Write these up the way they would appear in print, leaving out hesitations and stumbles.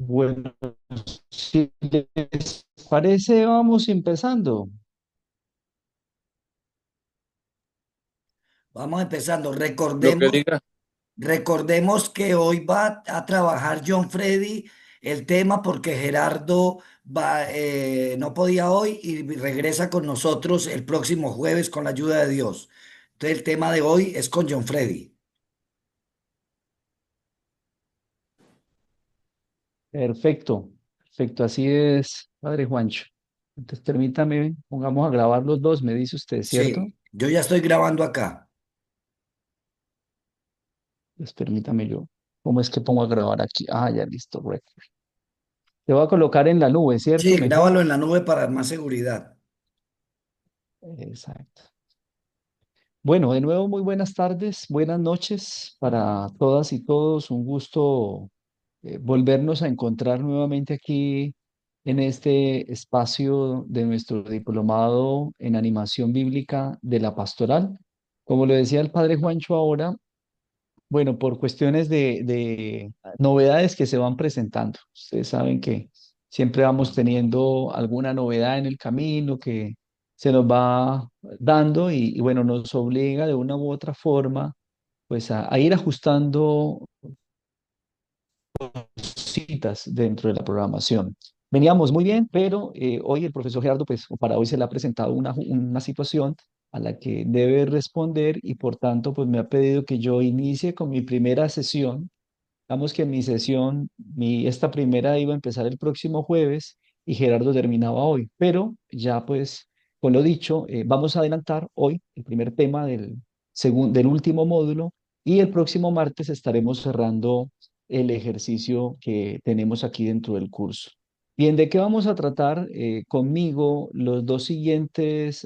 Bueno, si les parece, vamos empezando. Vamos empezando. Lo que diga. Recordemos que hoy va a trabajar John Freddy el tema porque Gerardo no podía hoy y regresa con nosotros el próximo jueves con la ayuda de Dios. Entonces el tema de hoy es con John Freddy. Perfecto, perfecto, así es, Padre Juancho. Entonces, permítame, pongamos a grabar los dos, me dice usted, ¿cierto? Sí, yo ya estoy grabando acá. Pues permítame yo. ¿Cómo es que pongo a grabar aquí? Ah, ya listo, record. Te voy a colocar en la nube, ¿cierto? Sí, Mejor. grábalo en la nube para más seguridad. Exacto. Bueno, de nuevo, muy buenas tardes, buenas noches para todas y todos. Un gusto volvernos a encontrar nuevamente aquí en este espacio de nuestro diplomado en animación bíblica de la pastoral. Como lo decía el padre Juancho ahora, bueno, por cuestiones de novedades que se van presentando. Ustedes saben que siempre vamos teniendo alguna novedad en el camino que se nos va dando y bueno, nos obliga de una u otra forma pues a ir ajustando citas dentro de la programación. Veníamos muy bien, pero hoy el profesor Gerardo, pues para hoy se le ha presentado una situación a la que debe responder y por tanto, pues me ha pedido que yo inicie con mi primera sesión. Digamos que mi sesión, esta primera iba a empezar el próximo jueves y Gerardo terminaba hoy, pero ya pues, con lo dicho, vamos a adelantar hoy el primer tema del último módulo y el próximo martes estaremos cerrando el ejercicio que tenemos aquí dentro del curso. Bien, ¿de qué vamos a tratar conmigo las dos siguientes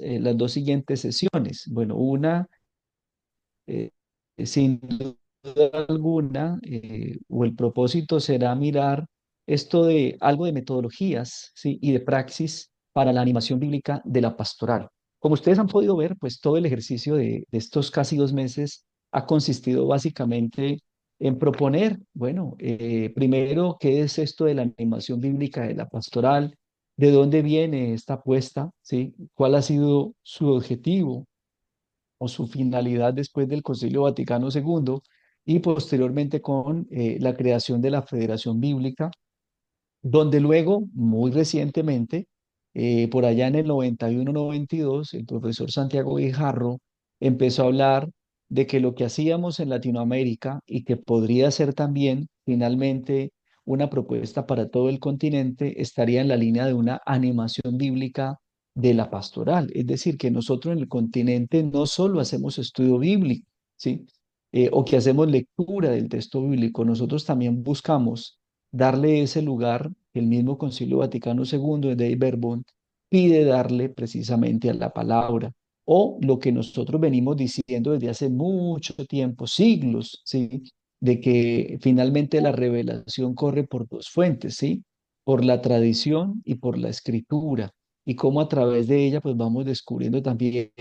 sesiones? Bueno, una eh, sin duda alguna, o el propósito será mirar esto de algo de metodologías, ¿sí? Y de praxis para la animación bíblica de la pastoral. Como ustedes han podido ver, pues todo el ejercicio de estos casi 2 meses ha consistido básicamente en proponer, bueno, primero, ¿qué es esto de la animación bíblica de la pastoral? ¿De dónde viene esta apuesta? ¿Sí? ¿Cuál ha sido su objetivo o su finalidad después del Concilio Vaticano II y posteriormente con la creación de la Federación Bíblica, donde luego, muy recientemente, por allá en el 91-92, el profesor Santiago Guijarro empezó a hablar de que lo que hacíamos en Latinoamérica y que podría ser también finalmente una propuesta para todo el continente estaría en la línea de una animación bíblica de la pastoral. Es decir, que nosotros en el continente no solo hacemos estudio bíblico, ¿sí? O que hacemos lectura del texto bíblico, nosotros también buscamos darle ese lugar que el mismo Concilio Vaticano II de Verbum pide darle precisamente a la palabra, o lo que nosotros venimos diciendo desde hace mucho tiempo, siglos, ¿sí? De que finalmente la revelación corre por dos fuentes, ¿sí? Por la tradición y por la escritura, y cómo a través de ella pues vamos descubriendo también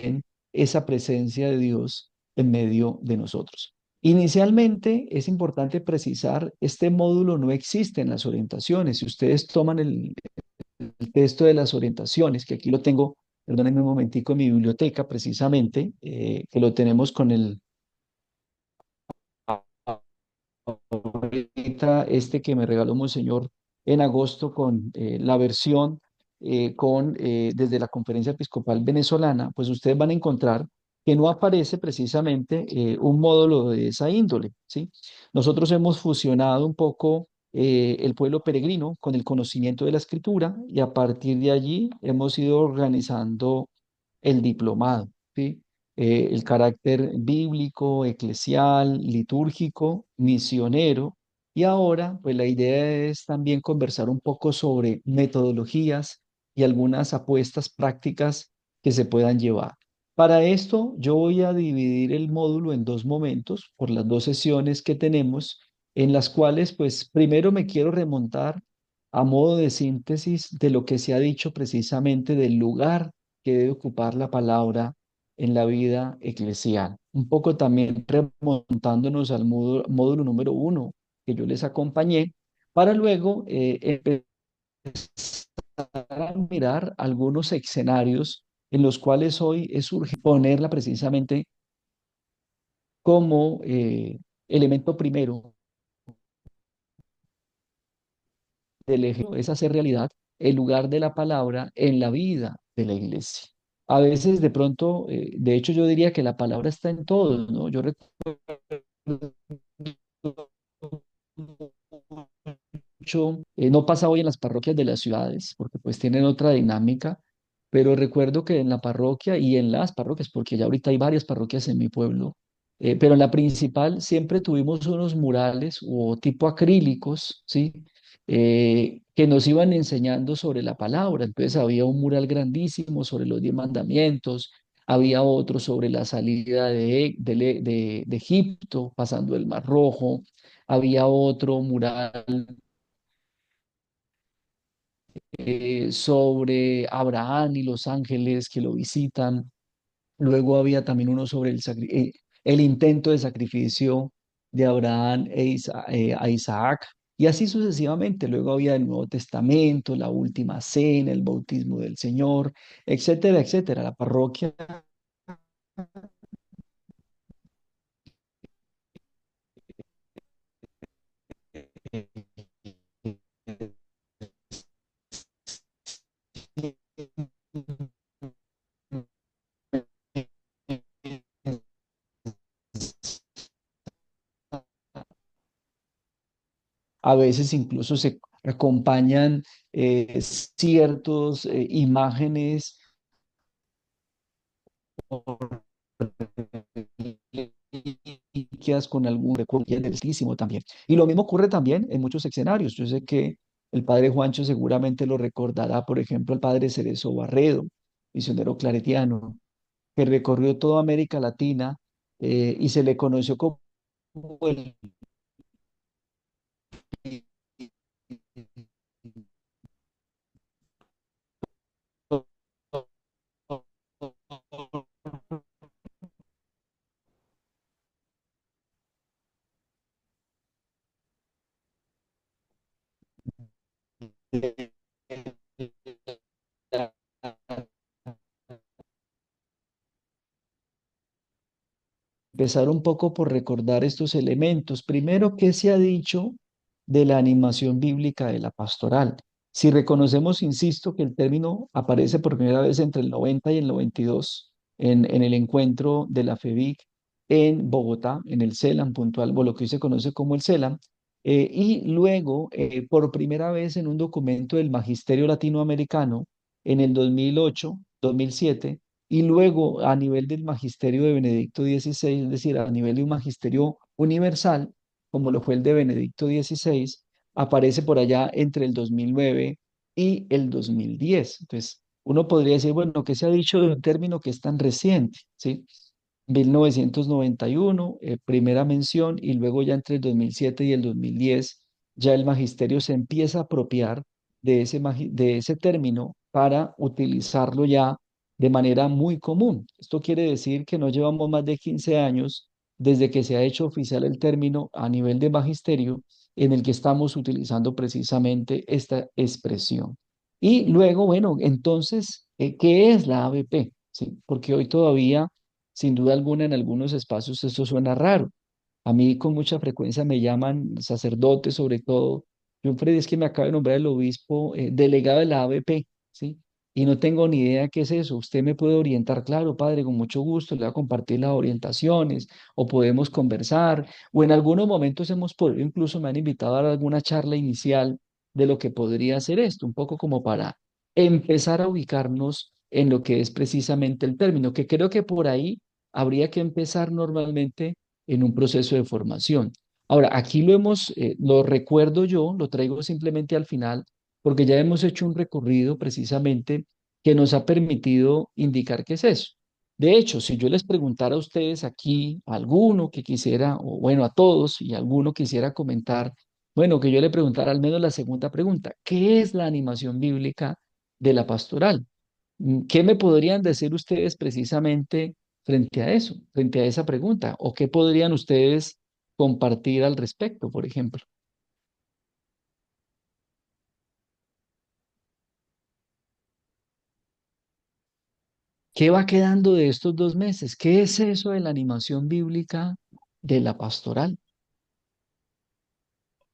esa presencia de Dios en medio de nosotros. Inicialmente es importante precisar, este módulo no existe en las orientaciones. Si ustedes toman el texto de las orientaciones, que aquí lo tengo, perdónenme un momentico en mi biblioteca precisamente, que lo tenemos con el ahorita este que me regaló Monseñor en agosto con la versión desde la Conferencia Episcopal Venezolana, pues ustedes van a encontrar que no aparece precisamente un módulo de esa índole, ¿sí? Nosotros hemos fusionado un poco el pueblo peregrino con el conocimiento de la escritura y a partir de allí hemos ido organizando el diplomado, ¿sí? El carácter bíblico, eclesial, litúrgico, misionero. Y ahora, pues la idea es también conversar un poco sobre metodologías y algunas apuestas prácticas que se puedan llevar. Para esto, yo voy a dividir el módulo en dos momentos, por las dos sesiones que tenemos, en las cuales, pues, primero me quiero remontar a modo de síntesis de lo que se ha dicho precisamente del lugar que debe ocupar la palabra en la vida eclesial. Un poco también remontándonos al módulo número 1 que yo les acompañé, para luego a mirar algunos escenarios en los cuales hoy es urgente ponerla precisamente como elemento primero del eje, es hacer realidad el lugar de la palabra en la vida de la iglesia. A veces de pronto, de hecho yo diría que la palabra está en todos, ¿no? Yo recuerdo mucho, no pasa hoy en las parroquias de las ciudades, porque pues tienen otra dinámica, pero recuerdo que en la parroquia y en las parroquias, porque ya ahorita hay varias parroquias en mi pueblo, pero en la principal siempre tuvimos unos murales o tipo acrílicos, ¿sí? Que nos iban enseñando sobre la palabra. Entonces había un mural grandísimo sobre los 10 mandamientos, había otro sobre la salida de Egipto, pasando el Mar Rojo, había otro mural sobre Abraham y los ángeles que lo visitan. Luego había también uno sobre el intento de sacrificio de Abraham a Isaac. Y así sucesivamente. Luego había el Nuevo Testamento, la Última Cena, el bautismo del Señor, etcétera, etcétera. La parroquia a veces incluso se acompañan ciertos imágenes reliquias con algún recuerdo del Altísimo también. Y lo mismo ocurre también en muchos escenarios. Yo sé que el padre Juancho seguramente lo recordará, por ejemplo, el padre Cerezo Barredo, misionero claretiano, que recorrió toda América Latina y se le conoció como el empezar un poco por recordar estos elementos. Primero, ¿qué se ha dicho de la animación bíblica de la pastoral? Si reconocemos, insisto, que el término aparece por primera vez entre el 90 y el 92 en el encuentro de la FEBIC en Bogotá, en el CELAM puntual, o lo que hoy se conoce como el CELAM, y luego por primera vez en un documento del Magisterio Latinoamericano en el 2008, 2007, y luego a nivel del magisterio de Benedicto XVI, es decir, a nivel de un magisterio universal, como lo fue el de Benedicto XVI, aparece por allá entre el 2009 y el 2010. Entonces, uno podría decir, bueno, ¿qué se ha dicho de un término que es tan reciente? ¿Sí? 1991, primera mención, y luego ya entre el 2007 y el 2010, ya el magisterio se empieza a apropiar de ese término para utilizarlo ya de manera muy común. Esto quiere decir que no llevamos más de 15 años desde que se ha hecho oficial el término a nivel de magisterio en el que estamos utilizando precisamente esta expresión. Y luego, bueno, entonces, ¿qué es la ABP? Sí, porque hoy todavía, sin duda alguna, en algunos espacios esto suena raro. A mí con mucha frecuencia me llaman sacerdotes, sobre todo. Yo, Freddy, es que me acaba de nombrar el obispo delegado de la ABP, ¿sí? Y no tengo ni idea qué es eso. Usted me puede orientar, claro, padre, con mucho gusto, le voy a compartir las orientaciones o podemos conversar. O en algunos momentos hemos podido, incluso me han invitado a dar alguna charla inicial de lo que podría ser esto, un poco como para empezar a ubicarnos en lo que es precisamente el término, que creo que por ahí habría que empezar normalmente en un proceso de formación. Ahora, aquí lo recuerdo yo, lo traigo simplemente al final, porque ya hemos hecho un recorrido precisamente que nos ha permitido indicar qué es eso. De hecho, si yo les preguntara a ustedes aquí, a alguno que quisiera, o bueno, a todos, y alguno quisiera comentar, bueno, que yo le preguntara al menos la segunda pregunta, ¿qué es la animación bíblica de la pastoral? ¿Qué me podrían decir ustedes precisamente frente a eso, frente a esa pregunta? ¿O qué podrían ustedes compartir al respecto, por ejemplo? ¿Qué va quedando de estos 2 meses? ¿Qué es eso de la animación bíblica de la pastoral?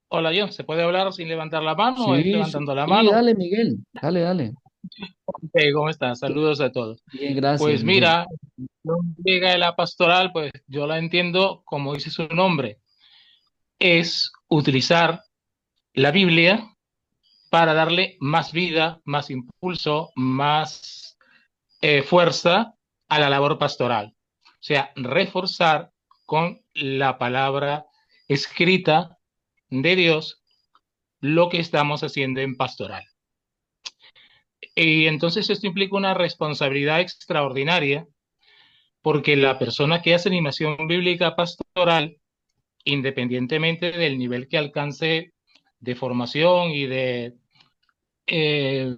Hola John, ¿se puede hablar sin levantar la mano o es Sí, sí, levantando la sí, mano? dale, Miguel, dale, dale. ¿Cómo estás? Saludos a todos. Bien, gracias, Pues Miguel. mira, llega de la pastoral, pues yo la entiendo como dice su nombre, es utilizar la Biblia para darle más vida, más impulso, más fuerza a la labor pastoral. O sea, reforzar con la palabra escrita de Dios lo que estamos haciendo en pastoral. Y entonces esto implica una responsabilidad extraordinaria porque la persona que hace animación bíblica pastoral, independientemente del nivel que alcance de formación y de eh,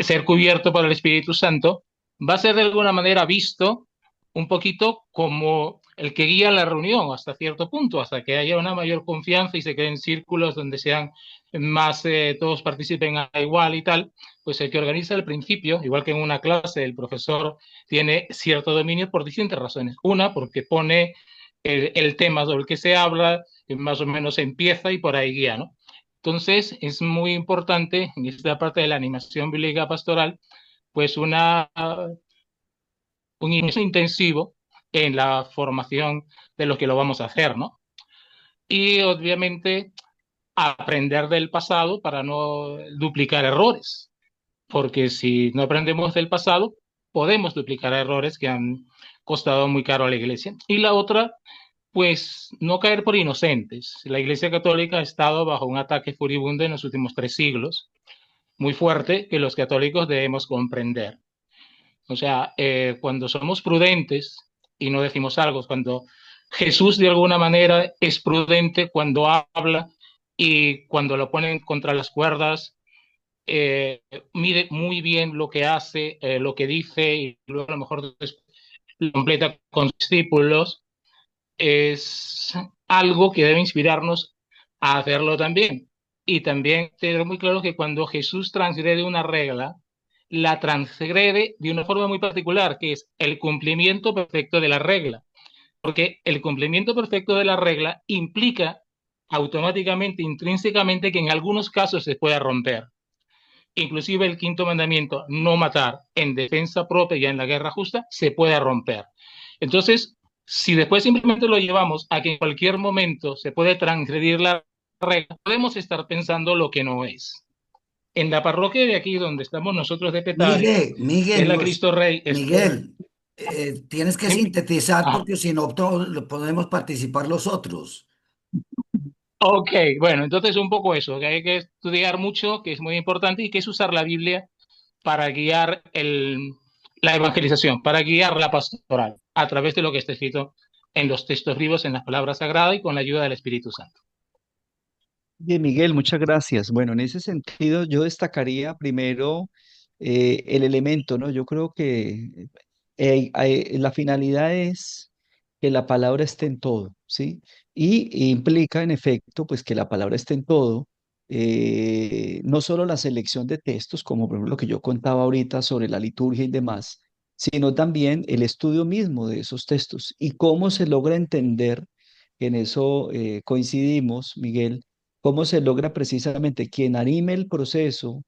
ser cubierto por el Espíritu Santo, va a ser de alguna manera visto un poquito como el que guía la reunión hasta cierto punto, hasta que haya una mayor confianza y se creen círculos donde sean más, todos participen a igual y tal, pues el que organiza el principio, igual que en una clase el profesor tiene cierto dominio por distintas razones. Una, porque pone el tema sobre el que se habla, más o menos empieza y por ahí guía, ¿no? Entonces, es muy importante en esta parte de la animación bíblica pastoral, pues un inicio intensivo en la formación de lo que lo vamos a hacer, ¿no? Y obviamente aprender del pasado para no duplicar errores, porque si no aprendemos del pasado, podemos duplicar errores que han costado muy caro a la iglesia. Y la otra, pues no caer por inocentes. La Iglesia Católica ha estado bajo un ataque furibundo en los últimos 3 siglos muy fuerte que los católicos debemos comprender. O sea, cuando somos prudentes y no decimos algo, cuando Jesús de alguna manera es prudente cuando habla y cuando lo ponen contra las cuerdas, mide muy bien lo que hace, lo que dice y luego a lo mejor lo completa con discípulos, es algo que debe inspirarnos a hacerlo también. Y también tener muy claro que cuando Jesús transgrede una regla, la transgrede de una forma muy particular, que es el cumplimiento perfecto de la regla. Porque el cumplimiento perfecto de la regla implica automáticamente, intrínsecamente, que en algunos casos se pueda romper. Inclusive el quinto mandamiento, no matar, en defensa propia y en la guerra justa, se puede romper. Entonces, si después simplemente lo llevamos a que en cualquier momento se puede transgredir la regla, podemos estar pensando lo que no es. En la parroquia de aquí, donde estamos nosotros de Petare, Miguel, que es Miguel, la Cristo Rey, Miguel, tienes que dime. sintetizar Ajá. porque si no podemos participar los otros. Ok, bueno, entonces un poco eso, que hay que estudiar mucho, que es muy importante, y que es usar la Biblia para guiar la evangelización, para guiar la pastoral, a través de lo que está escrito en los textos vivos, en las palabras sagradas y con la ayuda del Espíritu Santo. Bien, Miguel, muchas gracias. Bueno, en ese sentido yo destacaría primero el elemento, ¿no? Yo creo que la finalidad es que la palabra esté en todo, ¿sí? Y implica, en efecto, pues que la palabra esté en todo, no solo la selección de textos, como por ejemplo lo que yo contaba ahorita sobre la liturgia y demás, sino también el estudio mismo de esos textos y cómo se logra entender, que en eso coincidimos, Miguel, cómo se logra precisamente quien anime el proceso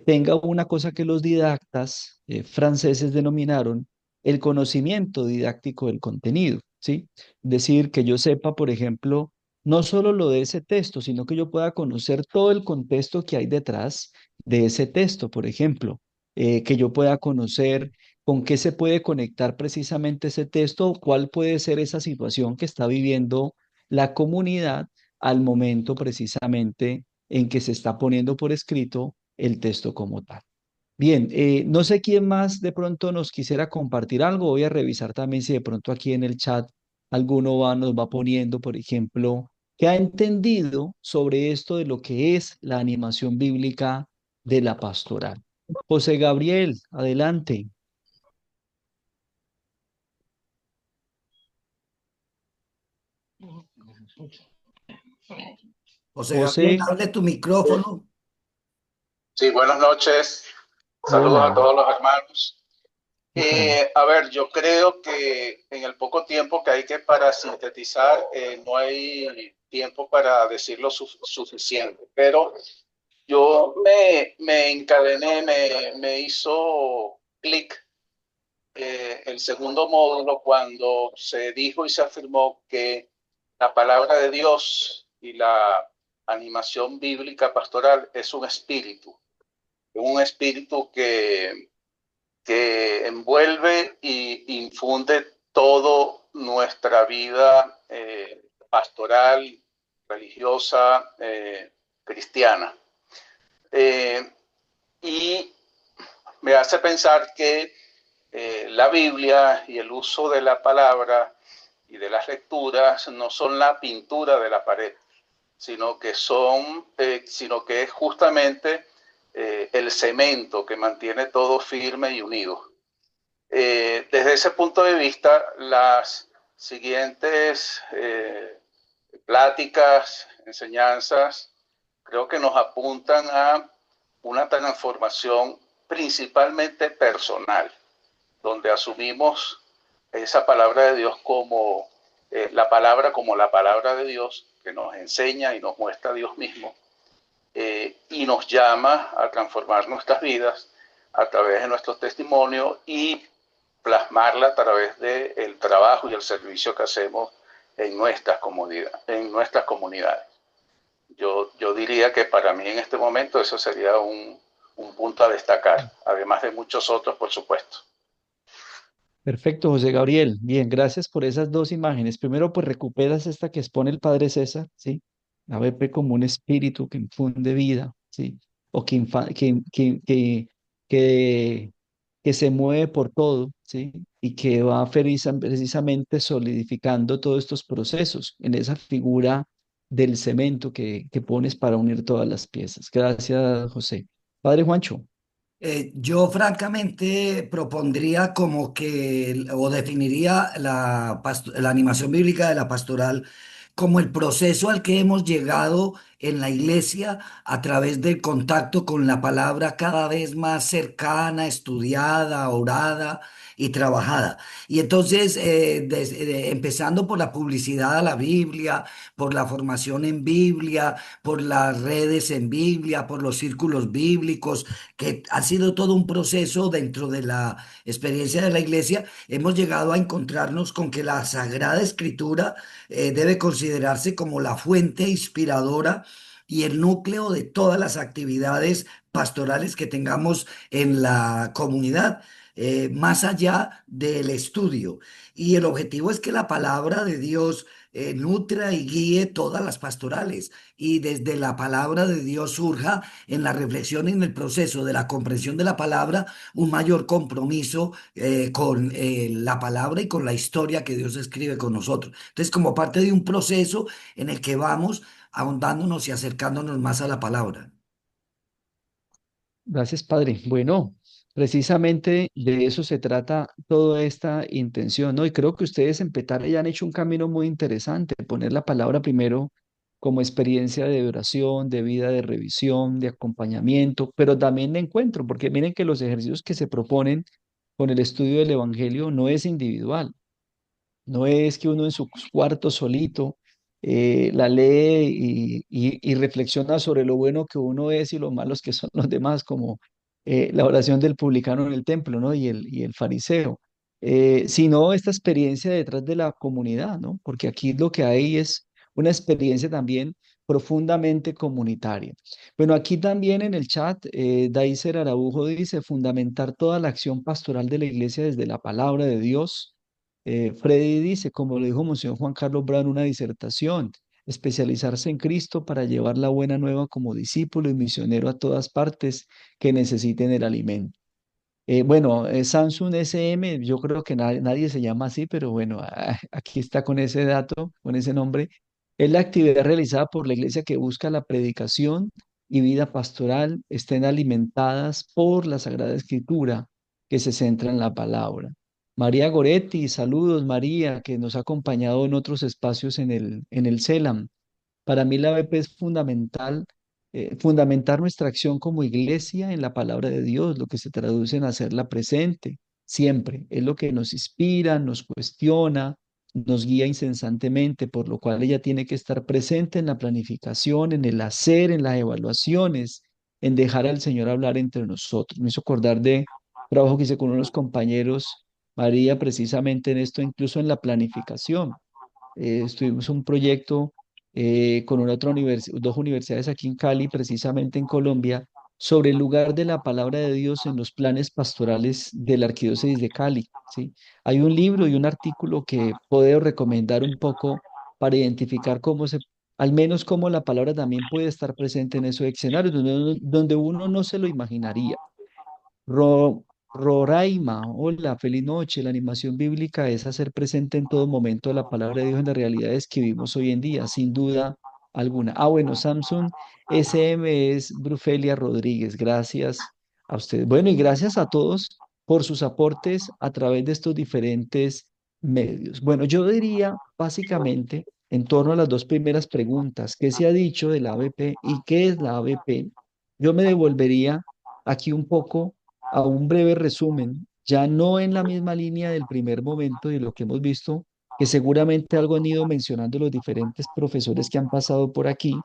tenga una cosa que los didactas franceses denominaron el conocimiento didáctico del contenido, ¿sí? Es decir, que yo sepa, por ejemplo, no solo lo de ese texto, sino que yo pueda conocer todo el contexto que hay detrás de ese texto, por ejemplo, que yo pueda conocer con qué se puede conectar precisamente ese texto, o cuál puede ser esa situación que está viviendo la comunidad al momento precisamente en que se está poniendo por escrito el texto como tal. Bien, no sé quién más de pronto nos quisiera compartir algo. Voy a revisar también si de pronto aquí en el chat alguno nos va poniendo, por ejemplo, que ha entendido sobre esto de lo que es la animación bíblica de la pastoral. José Gabriel, adelante. José Gabriel, José, abre tu micrófono. Sí, buenas noches. Saludos a hola. todos los hermanos. Temprano. A ver, yo creo que en el poco tiempo que hay que para sintetizar, no hay tiempo para decirlo suficiente, pero me encadené, me hizo clic el segundo módulo cuando se dijo y se afirmó que la palabra de Dios y la animación bíblica pastoral es un espíritu que envuelve y infunde toda nuestra vida pastoral, religiosa, cristiana. Eh, y me hace pensar que la Biblia y el uso de la palabra y de las lecturas no son la pintura de la pared, sino que es justamente el cemento que mantiene todo firme y unido. Desde ese punto de vista, las siguientes pláticas, enseñanzas, creo que nos apuntan a una transformación principalmente personal, donde asumimos esa palabra de Dios como la palabra de Dios que nos enseña y nos muestra a Dios mismo, y nos llama a transformar nuestras vidas a través de nuestro testimonio y plasmarla a través del trabajo y el servicio que hacemos en nuestras comunidades. Yo diría que para mí en este momento eso sería un punto a destacar, además de muchos otros, por supuesto. Perfecto, José Gabriel. Bien, gracias por esas dos imágenes. Primero, pues recuperas esta que expone el Padre César, ¿sí? La BP como un espíritu que infunde vida, ¿sí? O que, que se mueve por todo, ¿sí? Y que va precisamente solidificando todos estos procesos en esa figura del cemento que pones para unir todas las piezas. Gracias, José. Padre Juancho. Yo francamente propondría como que, o definiría la animación bíblica de la pastoral como el proceso al que hemos llegado en la iglesia a través del contacto con la palabra cada vez más cercana, estudiada, orada y trabajada. Y entonces, empezando por la publicidad a la Biblia, por la formación en Biblia, por las redes en Biblia, por los círculos bíblicos, que ha sido todo un proceso dentro de la experiencia de la iglesia, hemos llegado a encontrarnos con que la Sagrada Escritura debe considerarse como la fuente inspiradora y el núcleo de todas las actividades pastorales que tengamos en la comunidad, más allá del estudio. Y el objetivo es que la palabra de Dios nutra y guíe todas las pastorales y desde la palabra de Dios surja en la reflexión y en el proceso de la comprensión de la palabra un mayor compromiso con la palabra y con la historia que Dios escribe con nosotros. Entonces, como parte de un proceso en el que vamos ahondándonos y acercándonos más a la palabra. Gracias, Padre. Bueno, precisamente de eso se trata toda esta intención, ¿no? Y creo que ustedes en Petare ya han hecho un camino muy interesante, poner la palabra primero como experiencia de oración, de vida de revisión, de acompañamiento, pero también de encuentro, porque miren que los ejercicios que se proponen con el estudio del Evangelio no es individual. No es que uno en su cuarto solito la lee y reflexiona sobre lo bueno que uno es y lo malos que son los demás, como la oración del publicano en el templo, ¿no? Y el fariseo. Sino esta experiencia detrás de la comunidad, ¿no? Porque aquí lo que hay es una experiencia también profundamente comunitaria. Bueno, aquí también en el chat, Daiser Araujo dice, fundamentar toda la acción pastoral de la iglesia desde la palabra de Dios. Freddy dice, como lo dijo Monseñor Juan Carlos Brown, una disertación, especializarse en Cristo para llevar la buena nueva como discípulo y misionero a todas partes que necesiten el alimento. Bueno, Samsung SM, yo creo que nadie se llama así, pero bueno, aquí está con ese dato, con ese nombre. Es la actividad realizada por la iglesia que busca la predicación y vida pastoral estén alimentadas por la Sagrada Escritura que se centra en la palabra. María Goretti, saludos María, que nos ha acompañado en otros espacios en el CELAM. Para mí la BP es fundamental, fundamentar nuestra acción como iglesia en la palabra de Dios, lo que se traduce en hacerla presente, siempre. Es lo que nos inspira, nos cuestiona, nos guía incesantemente, por lo cual ella tiene que estar presente en la planificación, en el hacer, en las evaluaciones, en dejar al Señor hablar entre nosotros. Me hizo acordar de trabajo que hice con unos compañeros, María, precisamente en esto, incluso en la planificación. Estuvimos un proyecto con una otra dos universidades aquí en Cali, precisamente en Colombia, sobre el lugar de la palabra de Dios en los planes pastorales de la Arquidiócesis de Cali, ¿sí? Hay un libro y un artículo que puedo recomendar un poco para identificar al menos cómo la palabra también puede estar presente en esos escenarios donde uno no se lo imaginaría. Roraima, hola, feliz noche. La animación bíblica es hacer presente en todo momento la palabra de Dios en las realidades que vivimos hoy en día, sin duda alguna. Bueno, Samsung SM es Brufelia Rodríguez. Gracias a ustedes. Bueno, y gracias a todos por sus aportes a través de estos diferentes medios. Bueno, yo diría básicamente en torno a las dos primeras preguntas, ¿qué se ha dicho de la ABP y qué es la ABP? Yo me devolvería aquí un poco a un breve resumen, ya no en la misma línea del primer momento de lo que hemos visto, que seguramente algo han ido mencionando los diferentes profesores que han pasado por aquí,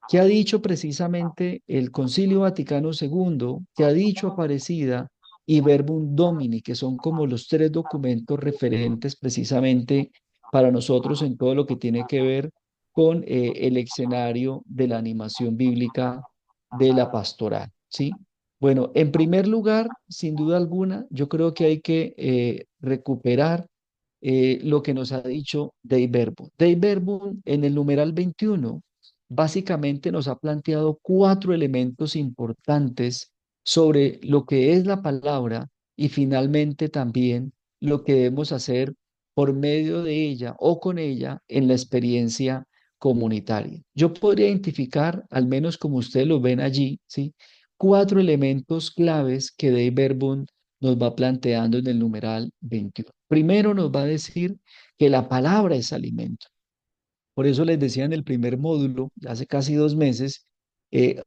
que ha dicho precisamente el Concilio Vaticano II, que ha dicho Aparecida y Verbum Domini, que son como los tres documentos referentes precisamente para nosotros en todo lo que tiene que ver con el escenario de la animación bíblica de la pastoral, ¿sí? Bueno, en primer lugar, sin duda alguna, yo creo que hay que recuperar lo que nos ha dicho Dei Verbum. Dei Verbum en el numeral 21 básicamente nos ha planteado cuatro elementos importantes sobre lo que es la palabra y finalmente también lo que debemos hacer por medio de ella o con ella en la experiencia comunitaria. Yo podría identificar, al menos como ustedes lo ven allí, ¿sí? Cuatro elementos claves que Dei Verbum nos va planteando en el numeral 21. Primero nos va a decir que la palabra es alimento. Por eso les decía en el primer módulo, hace casi 2 meses,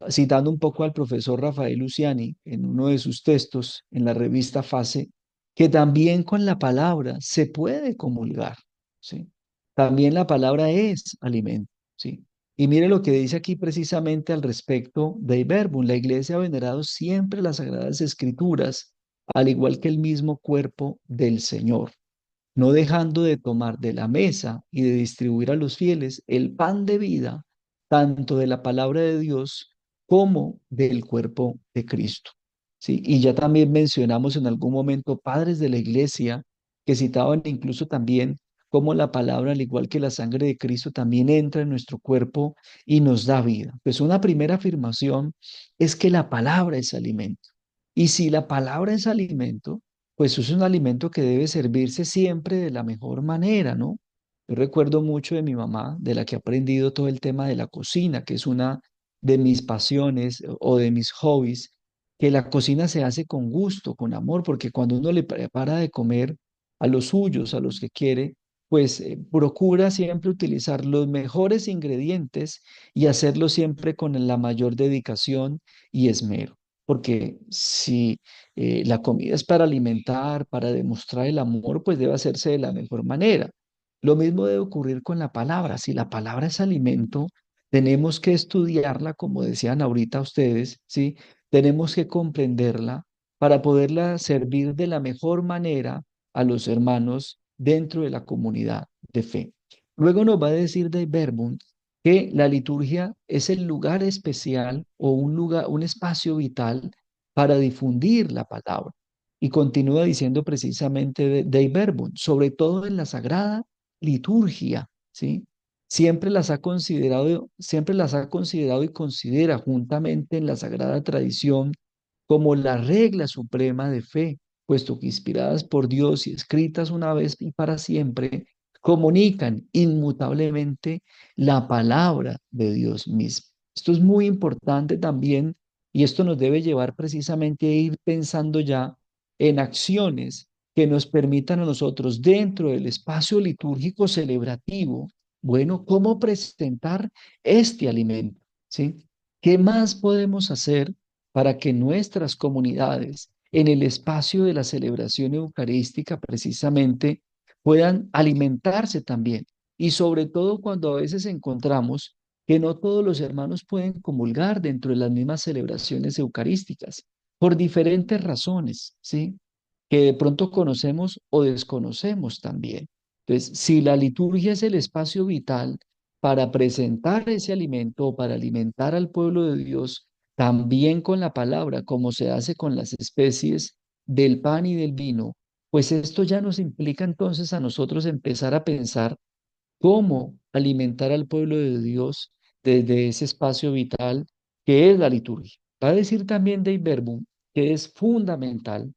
citando un poco al profesor Rafael Luciani en uno de sus textos en la revista Fase, que también con la palabra se puede comulgar, ¿sí? También la palabra es alimento, ¿sí? Y mire lo que dice aquí precisamente al respecto de Verbum. La iglesia ha venerado siempre las sagradas escrituras, al igual que el mismo cuerpo del Señor, no dejando de tomar de la mesa y de distribuir a los fieles el pan de vida, tanto de la palabra de Dios como del cuerpo de Cristo. ¿Sí? Y ya también mencionamos en algún momento padres de la iglesia que citaban incluso también cómo la palabra, al igual que la sangre de Cristo, también entra en nuestro cuerpo y nos da vida. Pues una primera afirmación es que la palabra es alimento. Y si la palabra es alimento, pues es un alimento que debe servirse siempre de la mejor manera, ¿no? Yo recuerdo mucho de mi mamá, de la que he aprendido todo el tema de la cocina, que es una de mis pasiones o de mis hobbies, que la cocina se hace con gusto, con amor, porque cuando uno le prepara de comer a los suyos, a los que quiere, pues procura siempre utilizar los mejores ingredientes y hacerlo siempre con la mayor dedicación y esmero. Porque si la comida es para alimentar, para demostrar el amor, pues debe hacerse de la mejor manera. Lo mismo debe ocurrir con la palabra. Si la palabra es alimento, tenemos que estudiarla, como decían ahorita ustedes, ¿sí? Tenemos que comprenderla para poderla servir de la mejor manera a los hermanos dentro de la comunidad de fe. Luego nos va a decir de Verbum que la liturgia es el lugar especial o un lugar, un espacio vital para difundir la palabra. Y continúa diciendo precisamente de Verbum, sobre todo en la sagrada liturgia, ¿sí? Siempre las ha considerado y considera juntamente en la sagrada tradición como la regla suprema de fe, puesto que inspiradas por Dios y escritas una vez y para siempre, comunican inmutablemente la palabra de Dios mismo. Esto es muy importante también y esto nos debe llevar precisamente a ir pensando ya en acciones que nos permitan a nosotros dentro del espacio litúrgico celebrativo, bueno, cómo presentar este alimento, ¿sí? ¿Qué más podemos hacer para que nuestras comunidades en el espacio de la celebración eucarística precisamente puedan alimentarse también. Y sobre todo cuando a veces encontramos que no todos los hermanos pueden comulgar dentro de las mismas celebraciones eucarísticas, por diferentes razones, ¿sí? Que de pronto conocemos o desconocemos también. Entonces, si la liturgia es el espacio vital para presentar ese alimento o para alimentar al pueblo de Dios, también con la palabra, como se hace con las especies del pan y del vino, pues esto ya nos implica entonces a nosotros empezar a pensar cómo alimentar al pueblo de Dios desde ese espacio vital que es la liturgia. Va a decir también Dei Verbum que es fundamental,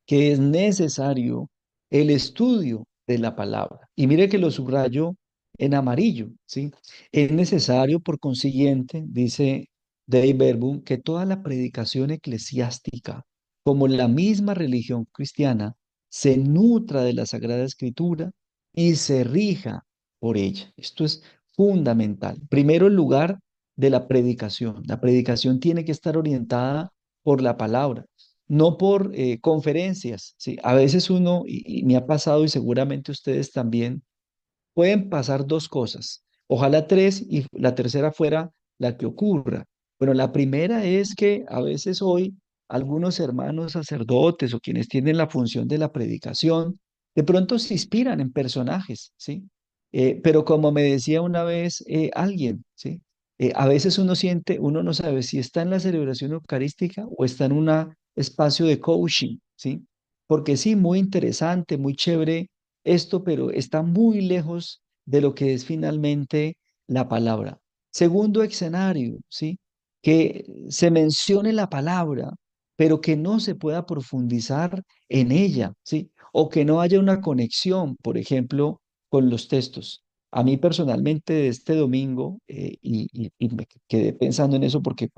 que es necesario el estudio de la palabra. Y mire que lo subrayo en amarillo, ¿sí? Es necesario, por consiguiente, dice Dei Verbum, que toda la predicación eclesiástica, como la misma religión cristiana, se nutra de la Sagrada Escritura y se rija por ella. Esto es fundamental. Primero, el lugar de la predicación. La predicación tiene que estar orientada por la palabra, no por conferencias, ¿sí? A veces uno, y me ha pasado y seguramente ustedes también, pueden pasar dos cosas, ojalá tres y la tercera fuera la que ocurra. Bueno, la primera es que a veces hoy algunos hermanos sacerdotes o quienes tienen la función de la predicación, de pronto se inspiran en personajes, ¿sí? Pero como me decía una vez alguien, ¿sí? A veces uno siente, uno no sabe si está en la celebración eucarística o está en un espacio de coaching, ¿sí? Porque sí, muy interesante, muy chévere esto, pero está muy lejos de lo que es finalmente la palabra. Segundo escenario, ¿sí? Que se mencione la palabra, pero que no se pueda profundizar en ella, ¿sí? O que no haya una conexión, por ejemplo, con los textos. A mí personalmente de este domingo, y me quedé pensando en eso porque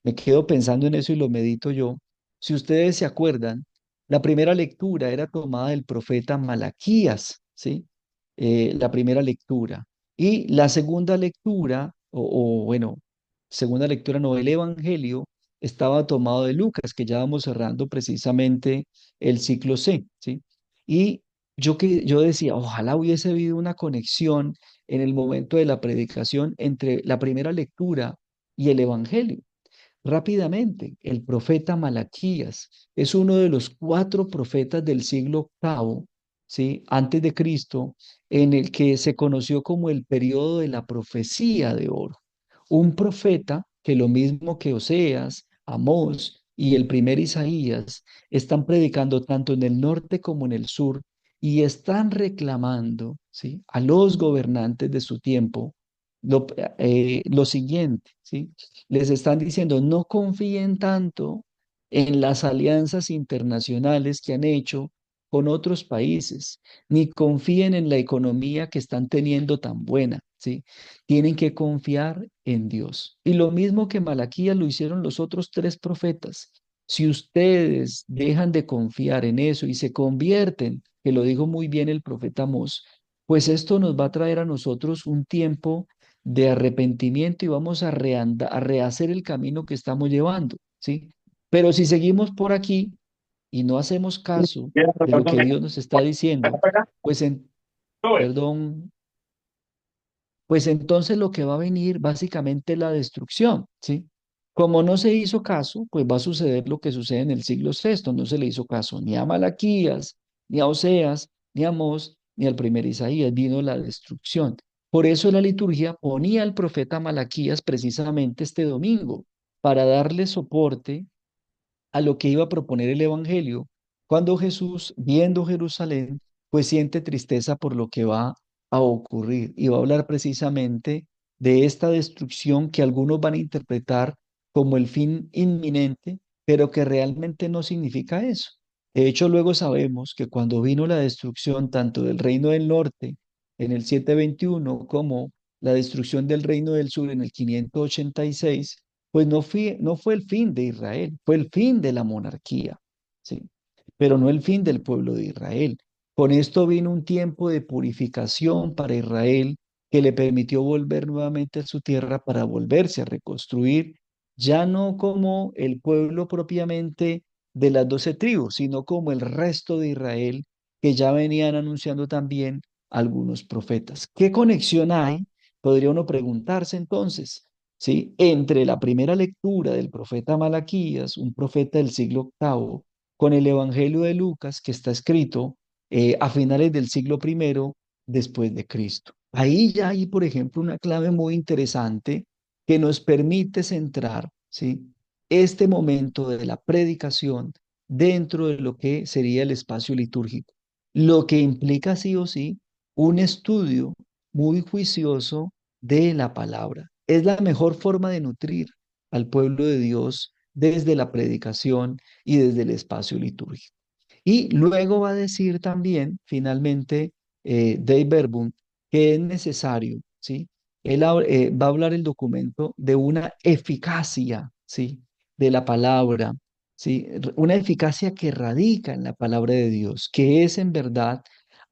me quedo pensando en eso y lo medito yo. Si ustedes se acuerdan, la primera lectura era tomada del profeta Malaquías, ¿sí? La primera lectura. Y la segunda lectura, bueno, segunda lectura no, el Evangelio estaba tomado de Lucas, que ya vamos cerrando precisamente el ciclo C, ¿sí? Y yo decía, ojalá hubiese habido una conexión en el momento de la predicación entre la primera lectura y el Evangelio. Rápidamente, el profeta Malaquías es uno de los cuatro profetas del siglo octavo, ¿sí? Antes de Cristo, en el que se conoció como el periodo de la profecía de oro. Un profeta que lo mismo que Oseas, Amós y el primer Isaías están predicando tanto en el norte como en el sur y están reclamando, ¿sí? A los gobernantes de su tiempo lo siguiente, ¿sí? Les están diciendo, no confíen tanto en las alianzas internacionales que han hecho con otros países, ni confíen en la economía que están teniendo tan buena, ¿sí? Tienen que confiar en Dios. Y lo mismo que Malaquías lo hicieron los otros tres profetas. Si ustedes dejan de confiar en eso y se convierten, que lo dijo muy bien el profeta Amós, pues esto nos va a traer a nosotros un tiempo de arrepentimiento y vamos a rehacer el camino que estamos llevando, ¿sí? Pero si seguimos por aquí y no hacemos caso de lo que Dios nos está diciendo, pues perdón, pues entonces lo que va a venir básicamente es la destrucción, ¿sí? Como no se hizo caso, pues va a suceder lo que sucede en el siglo sexto. No se le hizo caso ni a Malaquías, ni a Oseas, ni a Amós, ni al primer Isaías. Vino la destrucción. Por eso la liturgia ponía al profeta Malaquías precisamente este domingo, para darle soporte a lo que iba a proponer el Evangelio, cuando Jesús, viendo Jerusalén, pues siente tristeza por lo que va a ocurrir y va a hablar precisamente de esta destrucción que algunos van a interpretar como el fin inminente, pero que realmente no significa eso. De hecho, luego sabemos que cuando vino la destrucción tanto del reino del norte en el 721 como la destrucción del reino del sur en el 586, pues no fue el fin de Israel, fue el fin de la monarquía, ¿sí? Pero no el fin del pueblo de Israel. Con esto vino un tiempo de purificación para Israel que le permitió volver nuevamente a su tierra para volverse a reconstruir, ya no como el pueblo propiamente de las 12 tribus, sino como el resto de Israel que ya venían anunciando también algunos profetas. ¿Qué conexión hay? Podría uno preguntarse entonces, ¿sí? Entre la primera lectura del profeta Malaquías, un profeta del siglo octavo, con el Evangelio de Lucas, que está escrito a finales del siglo primero después de Cristo. Ahí ya hay, por ejemplo, una clave muy interesante que nos permite centrar, ¿sí? Este momento de la predicación dentro de lo que sería el espacio litúrgico, lo que implica sí o sí un estudio muy juicioso de la palabra. Es la mejor forma de nutrir al pueblo de Dios desde la predicación y desde el espacio litúrgico. Y luego va a decir también, finalmente, Dave Verbum, que es necesario, ¿sí? Va a hablar el documento de una eficacia, ¿sí? De la palabra, ¿sí? Una eficacia que radica en la palabra de Dios, que es en verdad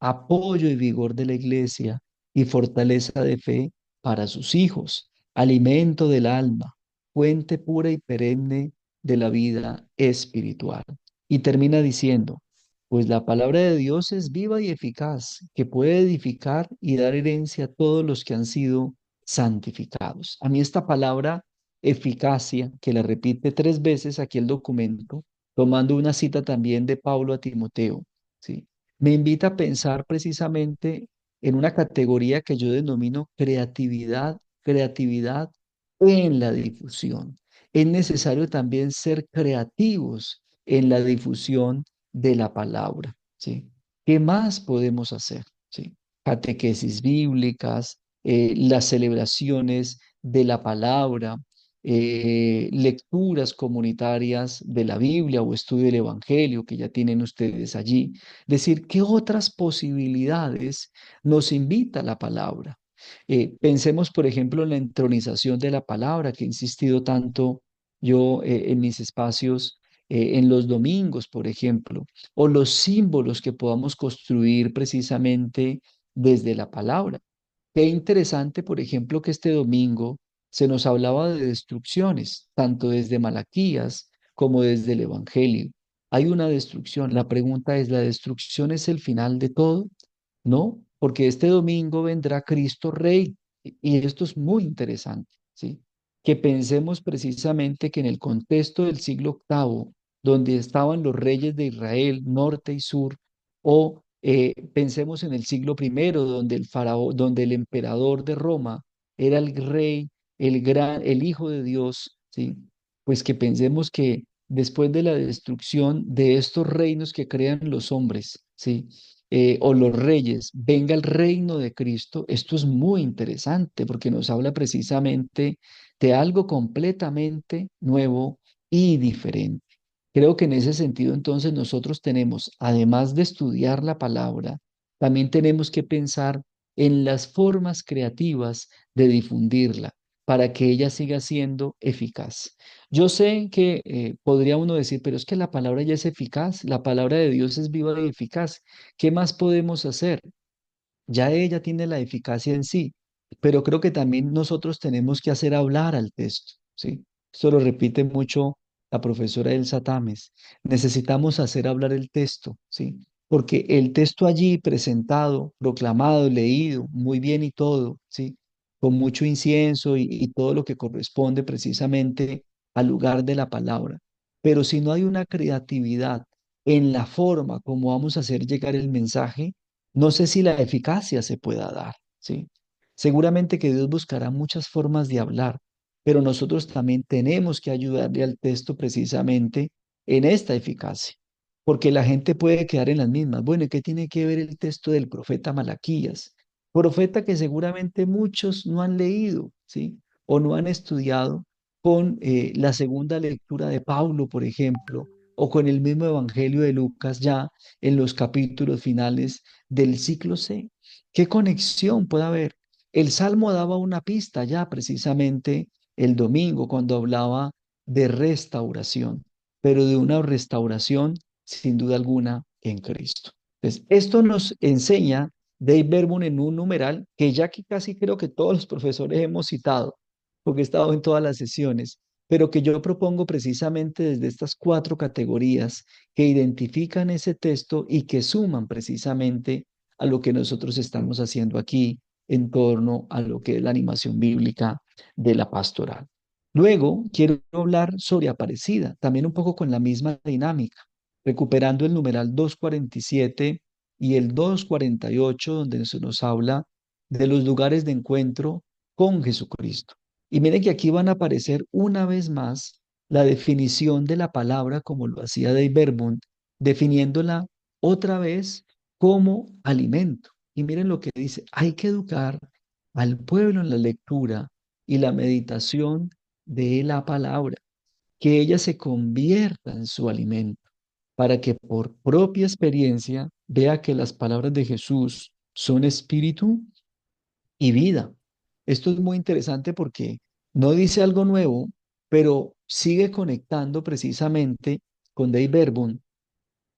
apoyo y vigor de la iglesia y fortaleza de fe para sus hijos, alimento del alma, fuente pura y perenne de la vida espiritual. Y termina diciendo, pues la palabra de Dios es viva y eficaz, que puede edificar y dar herencia a todos los que han sido santificados. A mí esta palabra eficacia, que la repite 3 veces aquí el documento, tomando una cita también de Pablo a Timoteo, ¿sí? Me invita a pensar precisamente en una categoría que yo denomino creatividad, creatividad en la difusión. Es necesario también ser creativos en la difusión de la palabra, ¿sí? ¿Qué más podemos hacer? ¿Sí? Catequesis bíblicas, las celebraciones de la palabra, lecturas comunitarias de la Biblia o estudio del Evangelio que ya tienen ustedes allí. Decir, ¿qué otras posibilidades nos invita la palabra? Pensemos, por ejemplo, en la entronización de la palabra, que he insistido tanto yo en mis espacios en los domingos, por ejemplo, o los símbolos que podamos construir precisamente desde la palabra. Qué interesante, por ejemplo, que este domingo se nos hablaba de destrucciones, tanto desde Malaquías como desde el Evangelio. Hay una destrucción. La pregunta es, ¿la destrucción es el final de todo? No, porque este domingo vendrá Cristo Rey. Y esto es muy interesante, ¿sí? Que pensemos precisamente que en el contexto del siglo octavo, donde estaban los reyes de Israel, norte y sur, o pensemos en el siglo primero, donde el faraón, donde el emperador de Roma era el rey, el hijo de Dios, ¿sí? Pues que pensemos que después de la destrucción de estos reinos que crean los hombres, ¿sí? O los reyes, venga el reino de Cristo. Esto es muy interesante porque nos habla precisamente de algo completamente nuevo y diferente. Creo que en ese sentido entonces nosotros tenemos, además de estudiar la palabra, también tenemos que pensar en las formas creativas de difundirla para que ella siga siendo eficaz. Yo sé que podría uno decir, pero es que la palabra ya es eficaz, la palabra de Dios es viva y eficaz. ¿Qué más podemos hacer? Ya ella tiene la eficacia en sí, pero creo que también nosotros tenemos que hacer hablar al texto, ¿sí? Esto lo repite mucho la profesora Elsa Tames. Necesitamos hacer hablar el texto, ¿sí? Porque el texto allí presentado, proclamado, leído, muy bien y todo, ¿sí? Con mucho incienso y todo lo que corresponde precisamente al lugar de la palabra. Pero si no hay una creatividad en la forma como vamos a hacer llegar el mensaje, no sé si la eficacia se pueda dar, ¿sí? Seguramente que Dios buscará muchas formas de hablar, pero nosotros también tenemos que ayudarle al texto precisamente en esta eficacia, porque la gente puede quedar en las mismas. Bueno, ¿y qué tiene que ver el texto del profeta Malaquías? Profeta que seguramente muchos no han leído, ¿sí? O no han estudiado con la segunda lectura de Pablo, por ejemplo, o con el mismo Evangelio de Lucas ya en los capítulos finales del ciclo C. ¿Qué conexión puede haber? El Salmo daba una pista ya precisamente el domingo cuando hablaba de restauración, pero de una restauración sin duda alguna en Cristo. Entonces, esto nos enseña Dave Verbum en un numeral que ya que casi creo que todos los profesores hemos citado, porque he estado en todas las sesiones, pero que yo propongo precisamente desde estas cuatro categorías que identifican ese texto y que suman precisamente a lo que nosotros estamos haciendo aquí en torno a lo que es la animación bíblica de la pastoral. Luego, quiero hablar sobre Aparecida, también un poco con la misma dinámica, recuperando el numeral 247 y el 248, donde se nos habla de los lugares de encuentro con Jesucristo. Y miren que aquí van a aparecer una vez más la definición de la palabra, como lo hacía Dave Verbund, definiéndola otra vez como alimento. Y miren lo que dice, hay que educar al pueblo en la lectura y la meditación de la palabra, que ella se convierta en su alimento, para que por propia experiencia vea que las palabras de Jesús son espíritu y vida. Esto es muy interesante porque no dice algo nuevo, pero sigue conectando precisamente con Dave Verbund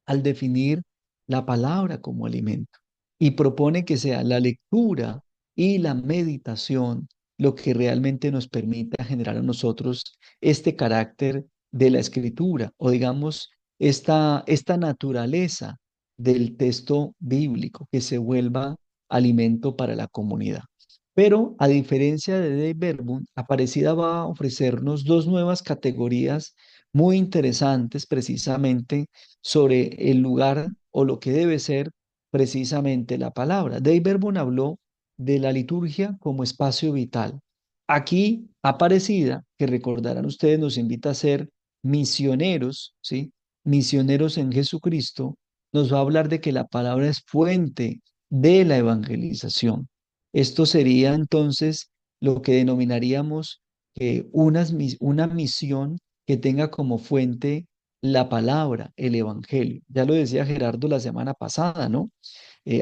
al definir la palabra como alimento y propone que sea la lectura y la meditación lo que realmente nos permita generar a nosotros este carácter de la escritura o digamos esta naturaleza del texto bíblico que se vuelva alimento para la comunidad. Pero a diferencia de Dave Verbund, Aparecida va a ofrecernos dos nuevas categorías muy interesantes precisamente sobre el lugar o lo que debe ser precisamente la palabra. Dave Verbund habló de la liturgia como espacio vital. Aquí, Aparecida, que recordarán ustedes, nos invita a ser misioneros, ¿sí? Misioneros en Jesucristo, nos va a hablar de que la palabra es fuente de la evangelización. Esto sería entonces lo que denominaríamos una misión que tenga como fuente la palabra, el evangelio. Ya lo decía Gerardo la semana pasada, ¿no?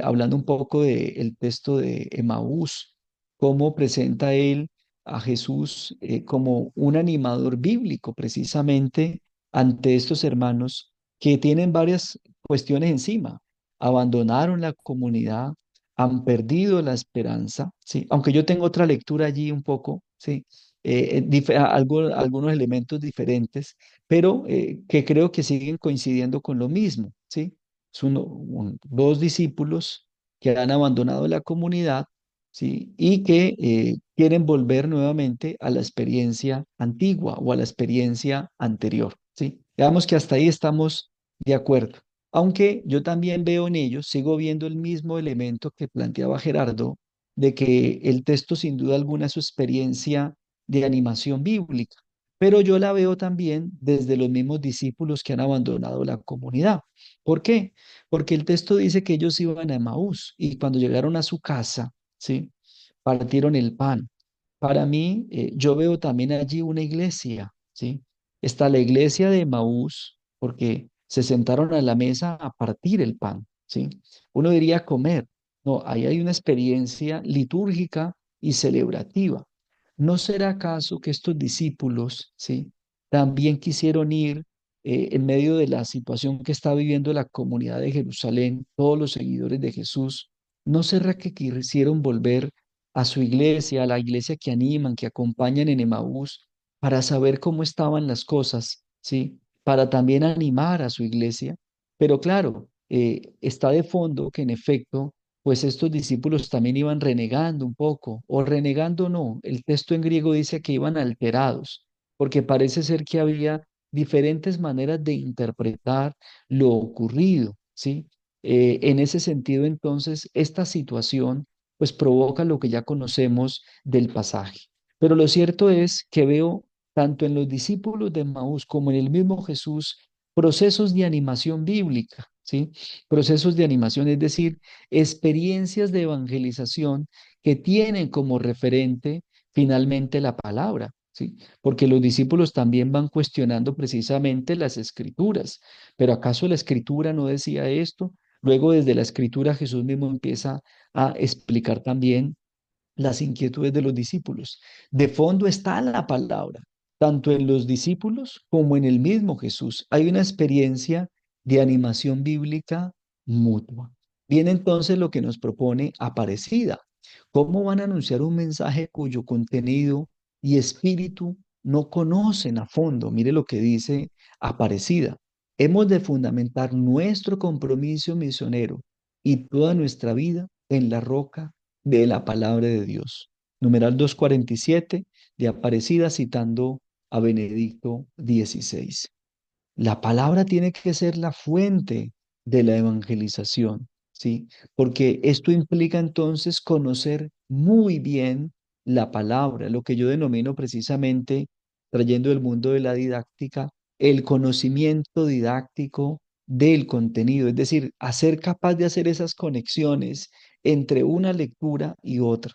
Hablando un poco del texto de Emaús, cómo presenta él a Jesús como un animador bíblico precisamente ante estos hermanos que tienen varias cuestiones encima. Abandonaron la comunidad, han perdido la esperanza, ¿sí? Aunque yo tengo otra lectura allí un poco, ¿sí? Algunos elementos diferentes, pero que creo que siguen coincidiendo con lo mismo, ¿sí? Son dos discípulos que han abandonado la comunidad, ¿sí? Y que quieren volver nuevamente a la experiencia antigua o a la experiencia anterior, ¿sí? Veamos que hasta ahí estamos de acuerdo. Aunque yo también veo en ellos, sigo viendo el mismo elemento que planteaba Gerardo, de que el texto sin duda alguna es su experiencia de animación bíblica, pero yo la veo también desde los mismos discípulos que han abandonado la comunidad. ¿Por qué? Porque el texto dice que ellos iban a Emaús y cuando llegaron a su casa, ¿sí? Partieron el pan. Para mí, yo veo también allí una iglesia, ¿sí? Está la iglesia de Emaús porque se sentaron a la mesa a partir el pan, ¿sí? Uno diría comer. No, ahí hay una experiencia litúrgica y celebrativa. ¿No será acaso que estos discípulos, ¿sí? También quisieron ir en medio de la situación que está viviendo la comunidad de Jerusalén, todos los seguidores de Jesús? ¿No será que quisieron volver a su iglesia, a la iglesia que animan, que acompañan en Emaús, para saber cómo estaban las cosas, ¿sí? Para también animar a su iglesia? Pero claro, está de fondo que en efecto, pues estos discípulos también iban renegando un poco, o renegando no, el texto en griego dice que iban alterados, porque parece ser que había diferentes maneras de interpretar lo ocurrido, ¿sí? En ese sentido, entonces, esta situación pues provoca lo que ya conocemos del pasaje. Pero lo cierto es que veo tanto en los discípulos de Maús como en el mismo Jesús procesos de animación bíblica, ¿sí? Procesos de animación, es decir, experiencias de evangelización que tienen como referente finalmente la palabra, ¿sí? Porque los discípulos también van cuestionando precisamente las escrituras. ¿Pero acaso la escritura no decía esto? Luego desde la escritura Jesús mismo empieza a explicar también las inquietudes de los discípulos. De fondo está la palabra, tanto en los discípulos como en el mismo Jesús. Hay una experiencia de animación bíblica mutua. Viene entonces lo que nos propone Aparecida. ¿Cómo van a anunciar un mensaje cuyo contenido y espíritu no conocen a fondo. Mire lo que dice Aparecida. Hemos de fundamentar nuestro compromiso misionero y toda nuestra vida en la roca de la palabra de Dios. Numeral 247 de Aparecida citando a Benedicto XVI. La palabra tiene que ser la fuente de la evangelización, ¿sí? Porque esto implica entonces conocer muy bien la palabra, lo que yo denomino precisamente, trayendo el mundo de la didáctica, el conocimiento didáctico del contenido, es decir, ser capaz de hacer esas conexiones entre una lectura y otra.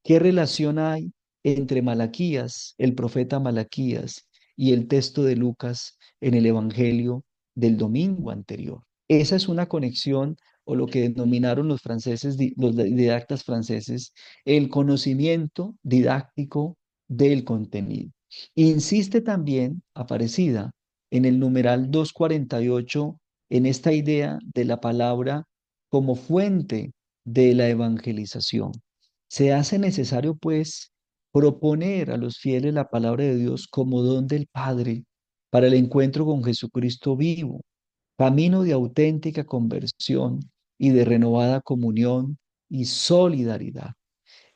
¿Qué relación hay entre Malaquías, el profeta Malaquías, y el texto de Lucas en el Evangelio del domingo anterior? Esa es una conexión o lo que denominaron los franceses, los didactas franceses, el conocimiento didáctico del contenido. Insiste también, Aparecida, en el numeral 248, en esta idea de la palabra como fuente de la evangelización. Se hace necesario, pues, proponer a los fieles la palabra de Dios como don del Padre para el encuentro con Jesucristo vivo, camino de auténtica conversión y de renovada comunión y solidaridad.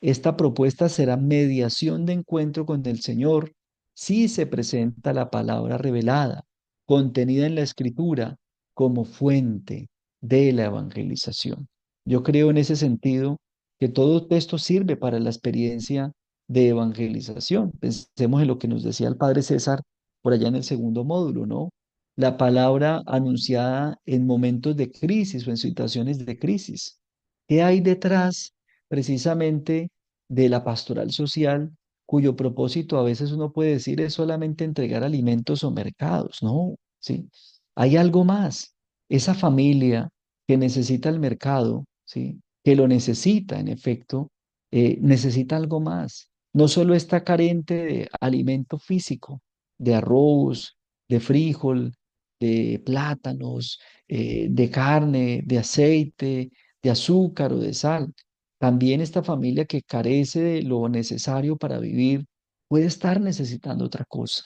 Esta propuesta será mediación de encuentro con el Señor si se presenta la palabra revelada, contenida en la Escritura, como fuente de la evangelización. Yo creo en ese sentido que todo esto sirve para la experiencia de evangelización. Pensemos en lo que nos decía el Padre César por allá en el segundo módulo, ¿no? La palabra anunciada en momentos de crisis o en situaciones de crisis. ¿Qué hay detrás precisamente de la pastoral social, cuyo propósito a veces uno puede decir es solamente entregar alimentos o mercados? No, sí. Hay algo más. Esa familia que necesita el mercado, sí, que lo necesita, en efecto, necesita algo más. No solo está carente de alimento físico, de arroz, de frijol, de plátanos, de carne, de aceite, de azúcar o de sal. También esta familia que carece de lo necesario para vivir puede estar necesitando otra cosa.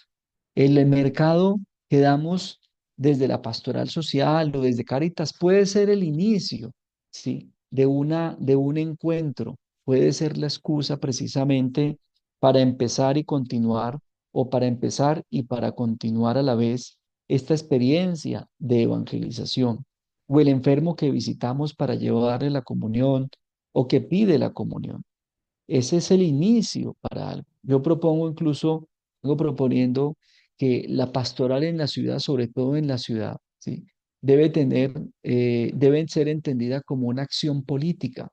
El mercado que damos desde la pastoral social o desde Cáritas puede ser el inicio, ¿sí? De un encuentro, puede ser la excusa precisamente para empezar y continuar, o para empezar y para continuar a la vez esta experiencia de evangelización, o el enfermo que visitamos para llevarle la comunión o que pide la comunión. Ese es el inicio para algo. Yo propongo incluso, vengo proponiendo que la pastoral en la ciudad, sobre todo en la ciudad, ¿sí? Debe tener, deben ser entendida como una acción política,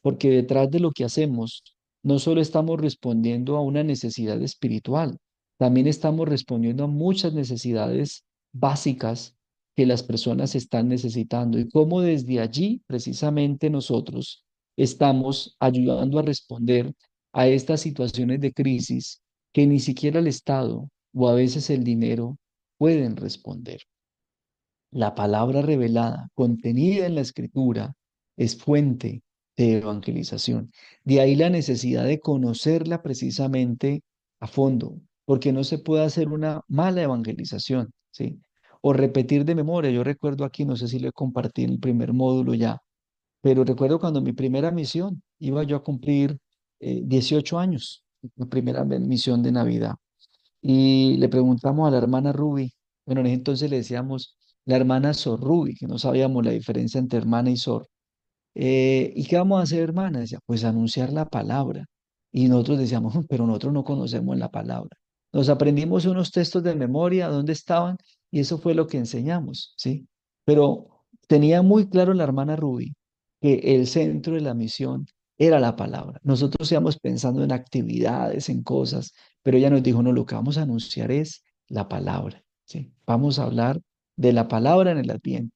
porque detrás de lo que hacemos, no solo estamos respondiendo a una necesidad espiritual, también estamos respondiendo a muchas necesidades básicas que las personas están necesitando y cómo desde allí, precisamente nosotros, estamos ayudando a responder a estas situaciones de crisis que ni siquiera el Estado o a veces el dinero pueden responder. La palabra revelada, contenida en la Escritura, es fuente de evangelización. De ahí la necesidad de conocerla precisamente a fondo, porque no se puede hacer una mala evangelización, ¿sí? O repetir de memoria. Yo recuerdo aquí, no sé si lo compartí en el primer módulo ya, pero recuerdo cuando mi primera misión, iba yo a cumplir 18 años, mi primera misión de Navidad. Y le preguntamos a la hermana Ruby, bueno, en ese entonces le decíamos la hermana Sor Ruby, que no sabíamos la diferencia entre hermana y Sor. ¿Y qué vamos a hacer, hermana? Decía, pues anunciar la palabra. Y nosotros decíamos, pero nosotros no conocemos la palabra. Nos aprendimos unos textos de memoria, dónde estaban, y eso fue lo que enseñamos, ¿sí? Pero tenía muy claro la hermana Ruby que el centro de la misión era la palabra. Nosotros íbamos pensando en actividades, en cosas, pero ella nos dijo, no, lo que vamos a anunciar es la palabra, ¿sí? Vamos a hablar de la palabra en el Adviento.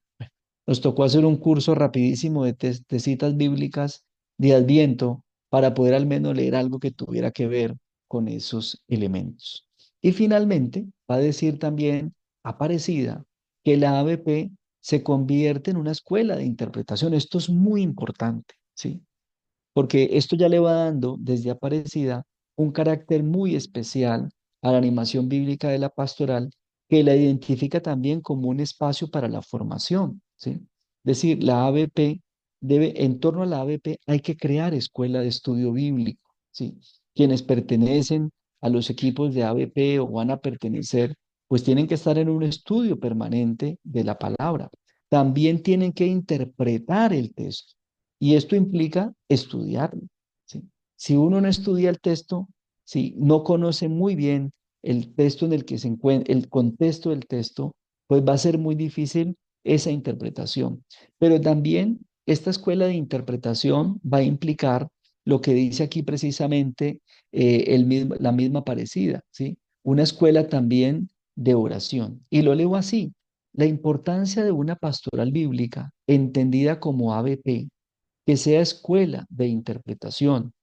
Nos tocó hacer un curso rapidísimo de citas bíblicas de Adviento para poder al menos leer algo que tuviera que ver con esos elementos. Y finalmente, va a decir también Aparecida que la ABP se convierte en una escuela de interpretación. Esto es muy importante, ¿sí? Porque esto ya le va dando desde Aparecida un carácter muy especial a la animación bíblica de la pastoral, que la identifica también como un espacio para la formación, ¿sí? Es decir, la ABP debe, en torno a la ABP hay que crear escuela de estudio bíblico, ¿sí? Quienes pertenecen a los equipos de ABP o van a pertenecer, pues tienen que estar en un estudio permanente de la palabra. También tienen que interpretar el texto y esto implica estudiarlo, ¿sí? Si uno no estudia el texto, si no conoce muy bien el texto en el que se encuentra, el contexto del texto, pues va a ser muy difícil esa interpretación. Pero también esta escuela de interpretación va a implicar lo que dice aquí precisamente la misma parecida, ¿sí? Una escuela también de oración. Y lo leo así, la importancia de una pastoral bíblica entendida como ABP, que sea escuela de interpretación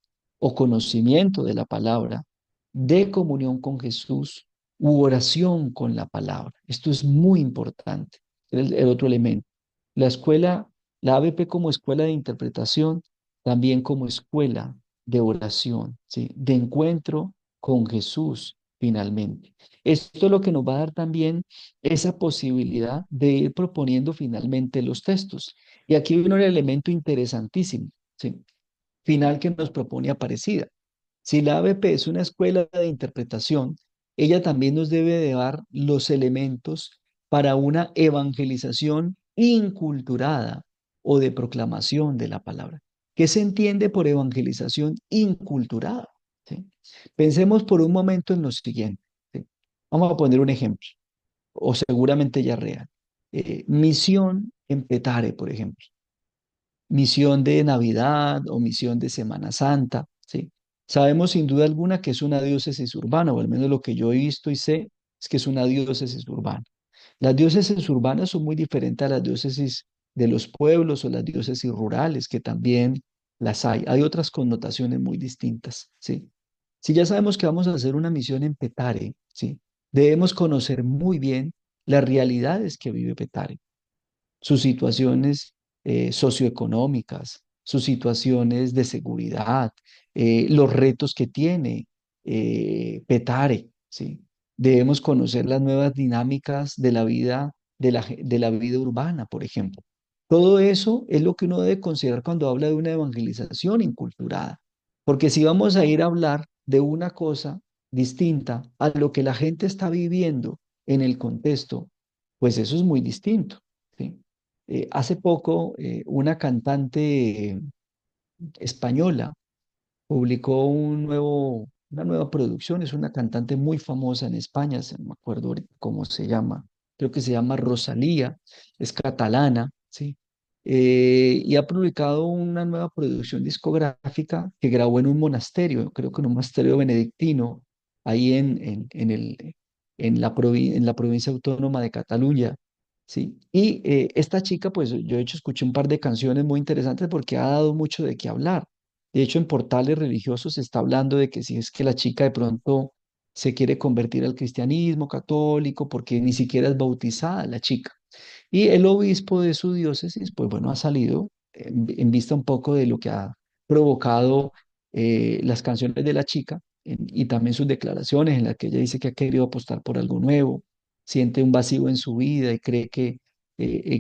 o conocimiento de la palabra, de comunión con Jesús u oración con la palabra. Esto es muy importante. El otro elemento. La escuela, la ABP como escuela de interpretación, también como escuela de oración, ¿sí? De encuentro con Jesús finalmente. Esto es lo que nos va a dar también esa posibilidad de ir proponiendo finalmente los textos. Y aquí viene un elemento interesantísimo, ¿sí? Final que nos propone Aparecida. Si la ABP es una escuela de interpretación, ella también nos debe de dar los elementos para una evangelización inculturada o de proclamación de la palabra. ¿Qué se entiende por evangelización inculturada? ¿Sí? Pensemos por un momento en lo siguiente. ¿Sí? Vamos a poner un ejemplo, o seguramente ya real. Misión en Petare, por ejemplo, misión de Navidad o misión de Semana Santa, ¿sí? Sabemos sin duda alguna que es una diócesis urbana, o al menos lo que yo he visto y sé es que es una diócesis urbana. Las diócesis urbanas son muy diferentes a las diócesis de los pueblos o las diócesis rurales, que también las hay. Hay otras connotaciones muy distintas, ¿sí? Si ya sabemos que vamos a hacer una misión en Petare, ¿sí? Debemos conocer muy bien las realidades que vive Petare, sus situaciones socioeconómicas, sus situaciones de seguridad, los retos que tiene Petare, ¿sí? Debemos conocer las nuevas dinámicas de la vida, de la vida urbana, por ejemplo. Todo eso es lo que uno debe considerar cuando habla de una evangelización inculturada, porque si vamos a ir a hablar de una cosa distinta a lo que la gente está viviendo en el contexto, pues eso es muy distinto, ¿sí? Hace poco, una cantante española publicó una nueva producción. Es una cantante muy famosa en España, no me acuerdo ahorita cómo se llama, creo que se llama Rosalía, es catalana, ¿sí? Y ha publicado una nueva producción discográfica que grabó en un monasterio, creo que en un monasterio benedictino, ahí en la provincia autónoma de Cataluña. Sí, y esta chica, pues yo de hecho escuché un par de canciones muy interesantes porque ha dado mucho de qué hablar. De hecho, en portales religiosos se está hablando de que si es que la chica de pronto se quiere convertir al cristianismo católico porque ni siquiera es bautizada la chica. Y el obispo de su diócesis, pues bueno, ha salido en vista un poco de lo que ha provocado las canciones de la chica y también sus declaraciones en las que ella dice que ha querido apostar por algo nuevo, siente un vacío en su vida y cree que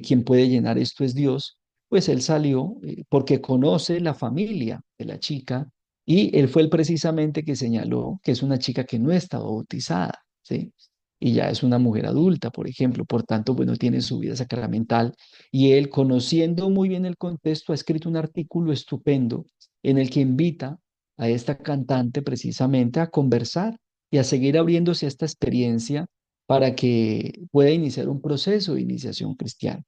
quien puede llenar esto es Dios. Pues él salió porque conoce la familia de la chica y él fue el precisamente que señaló que es una chica que no está bautizada, ¿sí? Y ya es una mujer adulta, por ejemplo, por tanto, pues no tiene su vida sacramental. Y él, conociendo muy bien el contexto, ha escrito un artículo estupendo en el que invita a esta cantante precisamente a conversar y a seguir abriéndose a esta experiencia para que pueda iniciar un proceso de iniciación cristiana.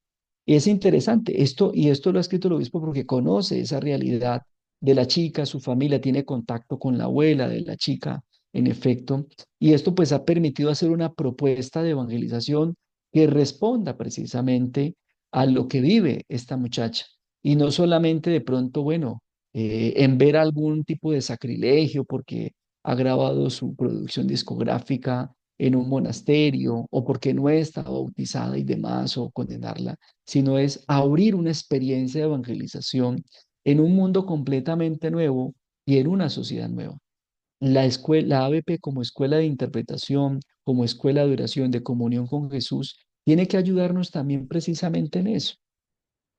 Y es interesante esto, y esto lo ha escrito el obispo porque conoce esa realidad de la chica, su familia, tiene contacto con la abuela de la chica, en efecto, y esto pues ha permitido hacer una propuesta de evangelización que responda precisamente a lo que vive esta muchacha. Y no solamente de pronto, bueno, en ver algún tipo de sacrilegio porque ha grabado su producción discográfica en un monasterio o porque no está bautizada y demás o condenarla, sino es abrir una experiencia de evangelización en un mundo completamente nuevo y en una sociedad nueva. La ABP como escuela de interpretación, como escuela de oración, de comunión con Jesús, tiene que ayudarnos también precisamente en eso,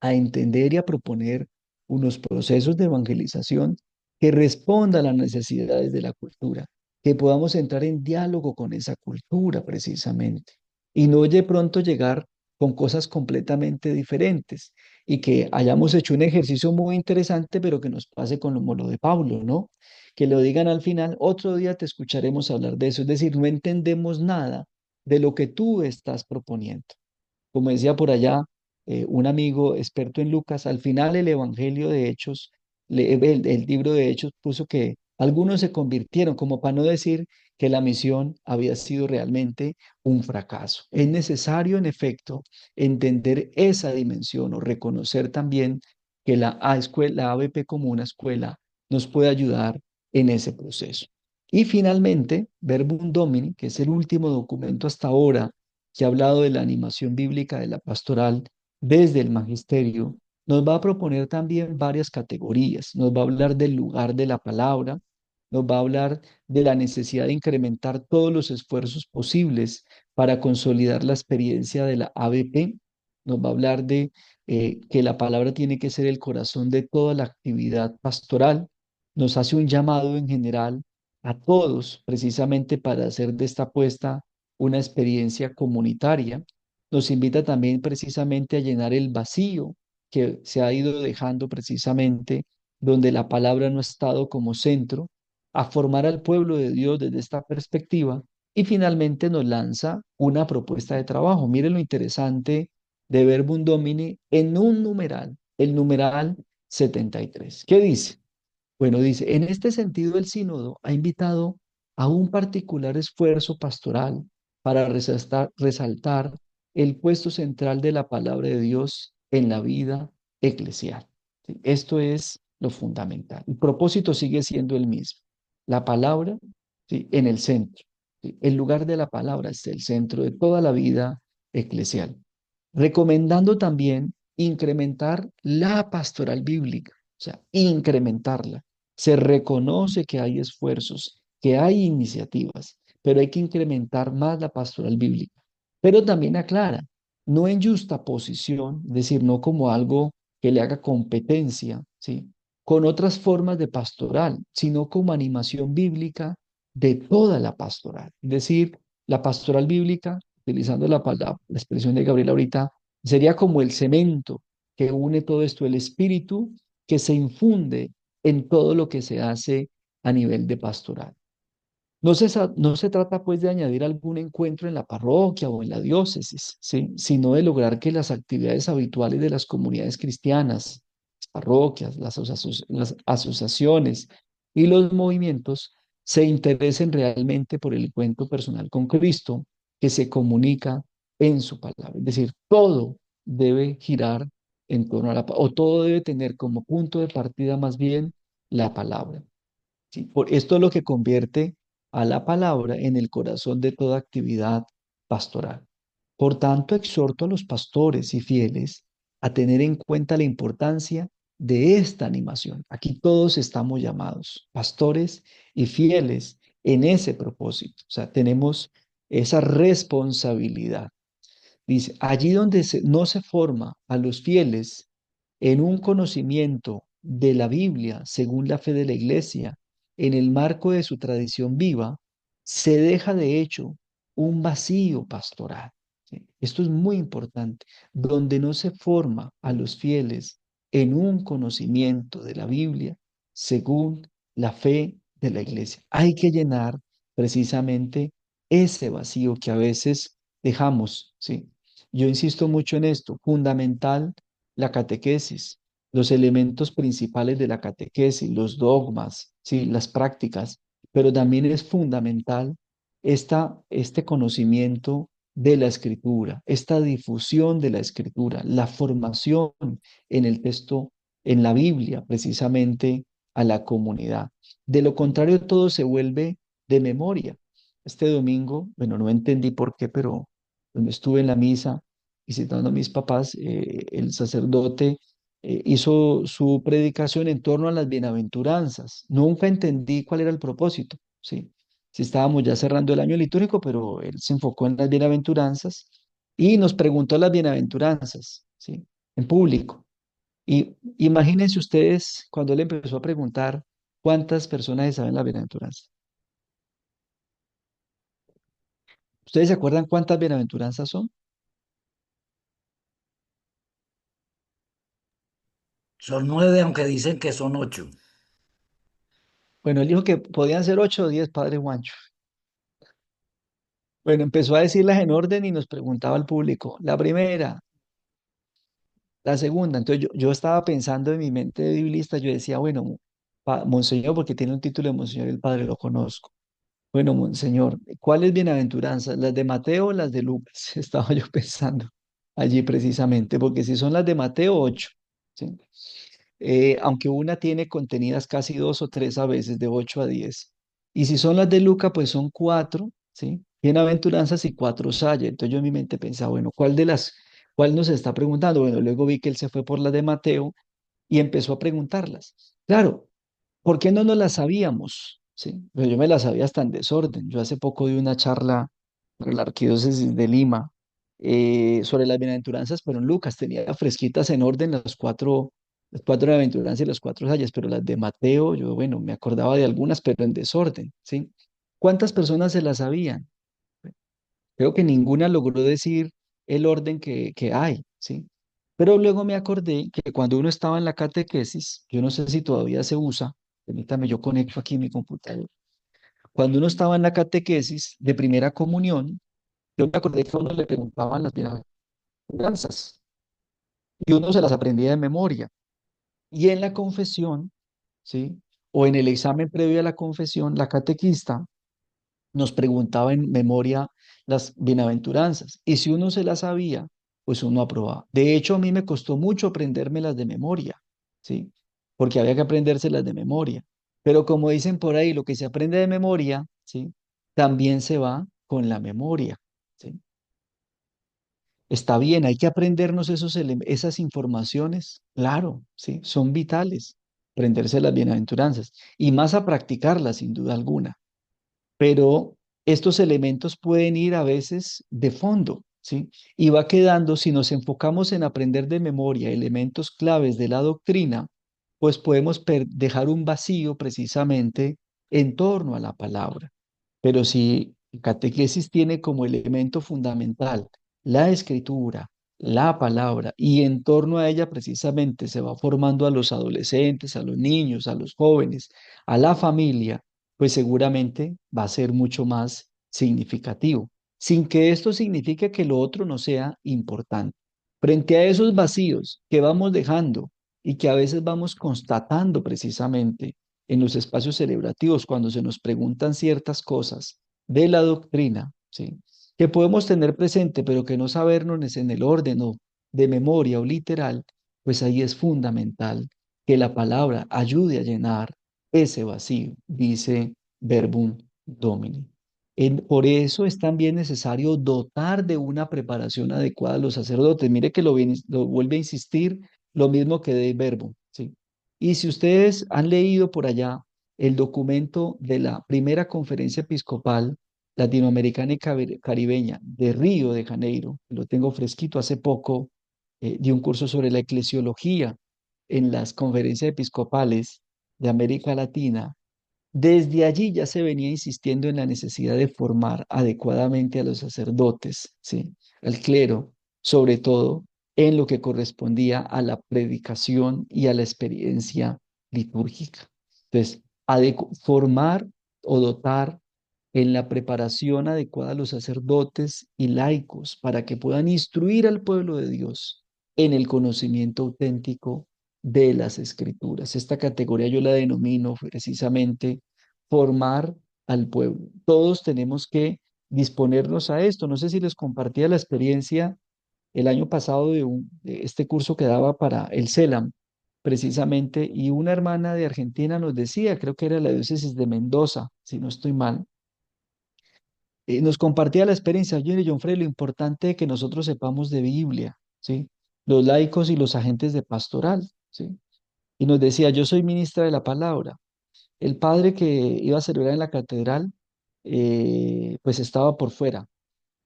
a entender y a proponer unos procesos de evangelización que respondan a las necesidades de la cultura, que podamos entrar en diálogo con esa cultura precisamente y no de pronto llegar con cosas completamente diferentes y que hayamos hecho un ejercicio muy interesante, pero que nos pase como lo de Pablo, ¿no? Que lo digan al final, otro día te escucharemos hablar de eso, es decir, no entendemos nada de lo que tú estás proponiendo. Como decía por allá un amigo experto en Lucas, al final el Evangelio de Hechos, el libro de Hechos puso que algunos se convirtieron, como para no decir que la misión había sido realmente un fracaso. Es necesario, en efecto, entender esa dimensión o reconocer también que la ABP como una escuela nos puede ayudar en ese proceso. Y finalmente, Verbum Domini, que es el último documento hasta ahora que ha hablado de la animación bíblica de la pastoral desde el magisterio, nos va a proponer también varias categorías. Nos va a hablar del lugar de la palabra, nos va a hablar de la necesidad de incrementar todos los esfuerzos posibles para consolidar la experiencia de la ABP, nos va a hablar de que la palabra tiene que ser el corazón de toda la actividad pastoral, nos hace un llamado en general a todos precisamente para hacer de esta apuesta una experiencia comunitaria. Nos invita también precisamente a llenar el vacío que se ha ido dejando precisamente donde la palabra no ha estado como centro, a formar al pueblo de Dios desde esta perspectiva y finalmente nos lanza una propuesta de trabajo. Miren lo interesante de Verbum Domini en un numeral, el numeral 73. ¿Qué dice? Bueno, dice, en este sentido el sínodo ha invitado a un particular esfuerzo pastoral para resaltar el puesto central de la palabra de Dios en la vida eclesial. ¿Sí? Esto es lo fundamental. El propósito sigue siendo el mismo. La palabra, ¿sí?, en el centro. ¿Sí? El lugar de la palabra es el centro de toda la vida eclesial. Recomendando también incrementar la pastoral bíblica, o sea, incrementarla. Se reconoce que hay esfuerzos, que hay iniciativas, pero hay que incrementar más la pastoral bíblica. Pero también aclara, no en justa posición, es decir, no como algo que le haga competencia, ¿sí?, con otras formas de pastoral, sino como animación bíblica de toda la pastoral. Es decir, la pastoral bíblica, utilizando la expresión de Gabriel ahorita, sería como el cemento que une todo esto, el espíritu que se infunde en todo lo que se hace a nivel de pastoral. No se trata pues de añadir algún encuentro en la parroquia o en la diócesis, ¿sí?, sino de lograr que las actividades habituales de las comunidades cristianas, las parroquias, las asociaciones y los movimientos se interesen realmente por el encuentro personal con Cristo que se comunica en su palabra. Es decir, todo debe girar en torno a o todo debe tener como punto de partida más bien la palabra. ¿Sí? Esto es lo que convierte a la palabra en el corazón de toda actividad pastoral. Por tanto, exhorto a los pastores y fieles a tener en cuenta la importancia de esta animación. Aquí todos estamos llamados, pastores y fieles, en ese propósito. O sea, tenemos esa responsabilidad. Dice, allí donde no se forma a los fieles en un conocimiento de la Biblia según la fe de la Iglesia, en el marco de su tradición viva, se deja de hecho un vacío pastoral. ¿Sí? Esto es muy importante. Donde no se forma a los fieles en un conocimiento de la Biblia según la fe de la Iglesia. Hay que llenar precisamente ese vacío que a veces dejamos, ¿sí? Yo insisto mucho en esto, fundamental la catequesis, los elementos principales de la catequesis, los dogmas, ¿sí?, las prácticas, pero también es fundamental este conocimiento de la escritura, esta difusión de la escritura, la formación en el texto, en la Biblia, precisamente a la comunidad. De lo contrario, todo se vuelve de memoria. Este domingo, bueno, no entendí por qué, pero donde estuve en la misa visitando a mis papás, el sacerdote hizo su predicación en torno a las bienaventuranzas. Nunca entendí cuál era el propósito, ¿sí? Sí estábamos ya cerrando el año litúrgico, pero él se enfocó en las bienaventuranzas y nos preguntó las bienaventuranzas, ¿sí? En público. Y imagínense ustedes cuando él empezó a preguntar cuántas personas saben la bienaventuranza. ¿Ustedes se acuerdan cuántas bienaventuranzas son? Son 9, aunque dicen que son 8. Bueno, él dijo que podían ser 8 o 10, Padre Juancho. Bueno, empezó a decirlas en orden y nos preguntaba al público, la primera, la segunda. Entonces yo estaba pensando en mi mente de biblista, yo decía, bueno, Monseñor, porque tiene un título de Monseñor el Padre, lo conozco. Bueno, Monseñor, ¿cuáles bienaventuranzas? ¿Las de Mateo o las de Lucas? Estaba yo pensando allí precisamente, porque si son las de Mateo, 8, ¿sí? Aunque una tiene contenidas casi dos o tres a veces, de 8 a 10. Y si son las de Lucas, pues son cuatro, ¿sí? Bienaventuranzas y cuatro sayas. Entonces yo en mi mente pensaba, bueno, ¿cuál nos está preguntando? Bueno, luego vi que él se fue por las de Mateo y empezó a preguntarlas. Claro, ¿por qué no nos las sabíamos? Sí, pero yo me las sabía hasta en desorden. Yo hace poco di una charla para la Arquidiócesis de Lima sobre las bienaventuranzas, pero en Lucas tenía fresquitas en orden las cuatro bienaventuranzas y las cuatro sayas, pero las de Mateo, yo, bueno, me acordaba de algunas, pero en desorden, ¿sí? ¿Cuántas personas se las sabían? Creo que ninguna logró decir el orden que hay, ¿sí? Pero luego me acordé que cuando uno estaba en la catequesis, yo no sé si todavía se usa, permítame, yo conecto aquí mi computador. Cuando uno estaba en la catequesis de primera comunión, yo me acordé que a uno le preguntaban las bienaventuranzas y uno se las aprendía de memoria. Y en la confesión, ¿sí? O en el examen previo a la confesión, la catequista nos preguntaba en memoria las bienaventuranzas. Y si uno se las sabía, pues uno aprobaba. De hecho, a mí me costó mucho aprendérmelas de memoria, ¿sí? Porque había que aprendérselas de memoria. Pero como dicen por ahí, lo que se aprende de memoria, ¿sí? También se va con la memoria, ¿sí? Está bien, hay que aprendernos esas informaciones, claro, ¿sí? Son vitales, aprenderse las bienaventuranzas y más a practicarlas, sin duda alguna, pero estos elementos pueden ir a veces de fondo, ¿sí? Y va quedando, si nos enfocamos en aprender de memoria elementos claves de la doctrina, pues podemos dejar un vacío precisamente en torno a la palabra. Pero si el catequesis tiene como elemento fundamental la escritura, la palabra, y en torno a ella precisamente se va formando a los adolescentes, a los niños, a los jóvenes, a la familia, pues seguramente va a ser mucho más significativo, sin que esto signifique que lo otro no sea importante. Frente a esos vacíos que vamos dejando y que a veces vamos constatando precisamente en los espacios celebrativos cuando se nos preguntan ciertas cosas de la doctrina, ¿sí? Que podemos tener presente, pero que no sabernos en el orden o de memoria o literal, pues ahí es fundamental que la palabra ayude a llenar ese vacío, dice Verbum Domini. Por eso es también necesario dotar de una preparación adecuada a los sacerdotes. Mire que lo vuelve a insistir, lo mismo que de Verbo, ¿sí? Y si ustedes han leído por allá el documento de la primera conferencia episcopal latinoamericana y caribeña de Río de Janeiro, lo tengo fresquito hace poco, di un curso sobre la eclesiología en las conferencias episcopales de América Latina. Desde allí ya se venía insistiendo en la necesidad de formar adecuadamente a los sacerdotes, ¿sí? Al clero, sobre todo en lo que correspondía a la predicación y a la experiencia litúrgica. Entonces, formar o dotar en la preparación adecuada a los sacerdotes y laicos para que puedan instruir al pueblo de Dios en el conocimiento auténtico de las escrituras. Esta categoría yo la denomino precisamente formar al pueblo. Todos tenemos que disponernos a esto. No sé si les compartía la experiencia el año pasado de este curso que daba para el CELAM, precisamente, y una hermana de Argentina nos decía, creo que era la diócesis de Mendoza, si no estoy mal, nos compartía la experiencia, oye, John Frey, lo importante de que nosotros sepamos de Biblia, ¿sí? Los laicos y los agentes de pastoral, ¿sí? Y nos decía, yo soy ministra de la palabra, El padre que iba a celebrar en la catedral, pues estaba por fuera.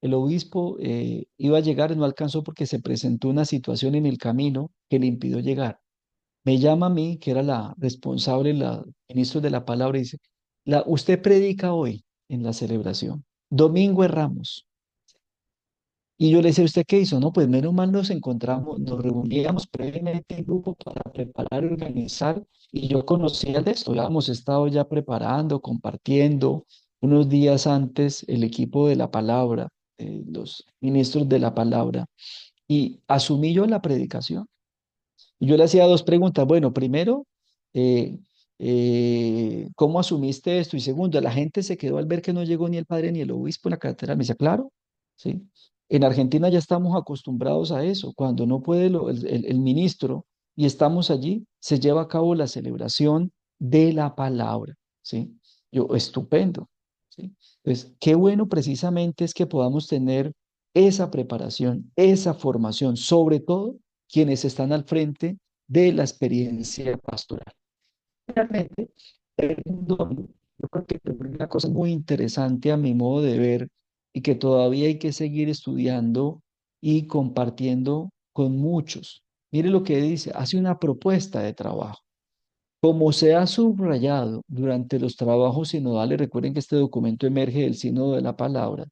El obispo iba a llegar y no alcanzó porque se presentó una situación en el camino que le impidió llegar. Me llama a mí, que era la responsable, la ministro de la palabra, y dice, usted predica hoy en la celebración, Domingo de Ramos. Y yo le decía, ¿usted qué hizo? No, pues menos mal nos encontramos, nos reuníamos previamente en grupo para preparar y organizar, y yo conocía de esto, habíamos estado ya preparando, compartiendo. Unos días antes, el equipo de la palabra, los ministros de la palabra, y asumí yo la predicación. Y yo le hacía dos preguntas. Bueno, primero, eh, ¿cómo asumiste esto? Y segundo, la gente se quedó al ver que no llegó ni el padre ni el obispo en la catedral. Me dice, claro, ¿sí? En Argentina ya estamos acostumbrados a eso. Cuando no puede el ministro y estamos allí, se lleva a cabo la celebración de la palabra, ¿sí? Yo, estupendo, ¿sí? Entonces, qué bueno precisamente es que podamos tener esa preparación, esa formación, sobre todo quienes están al frente de la experiencia pastoral. Realmente, el mundo, yo creo que es una cosa muy interesante a mi modo de ver y que todavía hay que seguir estudiando y compartiendo con muchos. Mire lo que dice, hace una propuesta de trabajo. Como se ha subrayado durante los trabajos sinodales, recuerden que este documento emerge del sínodo de la palabra.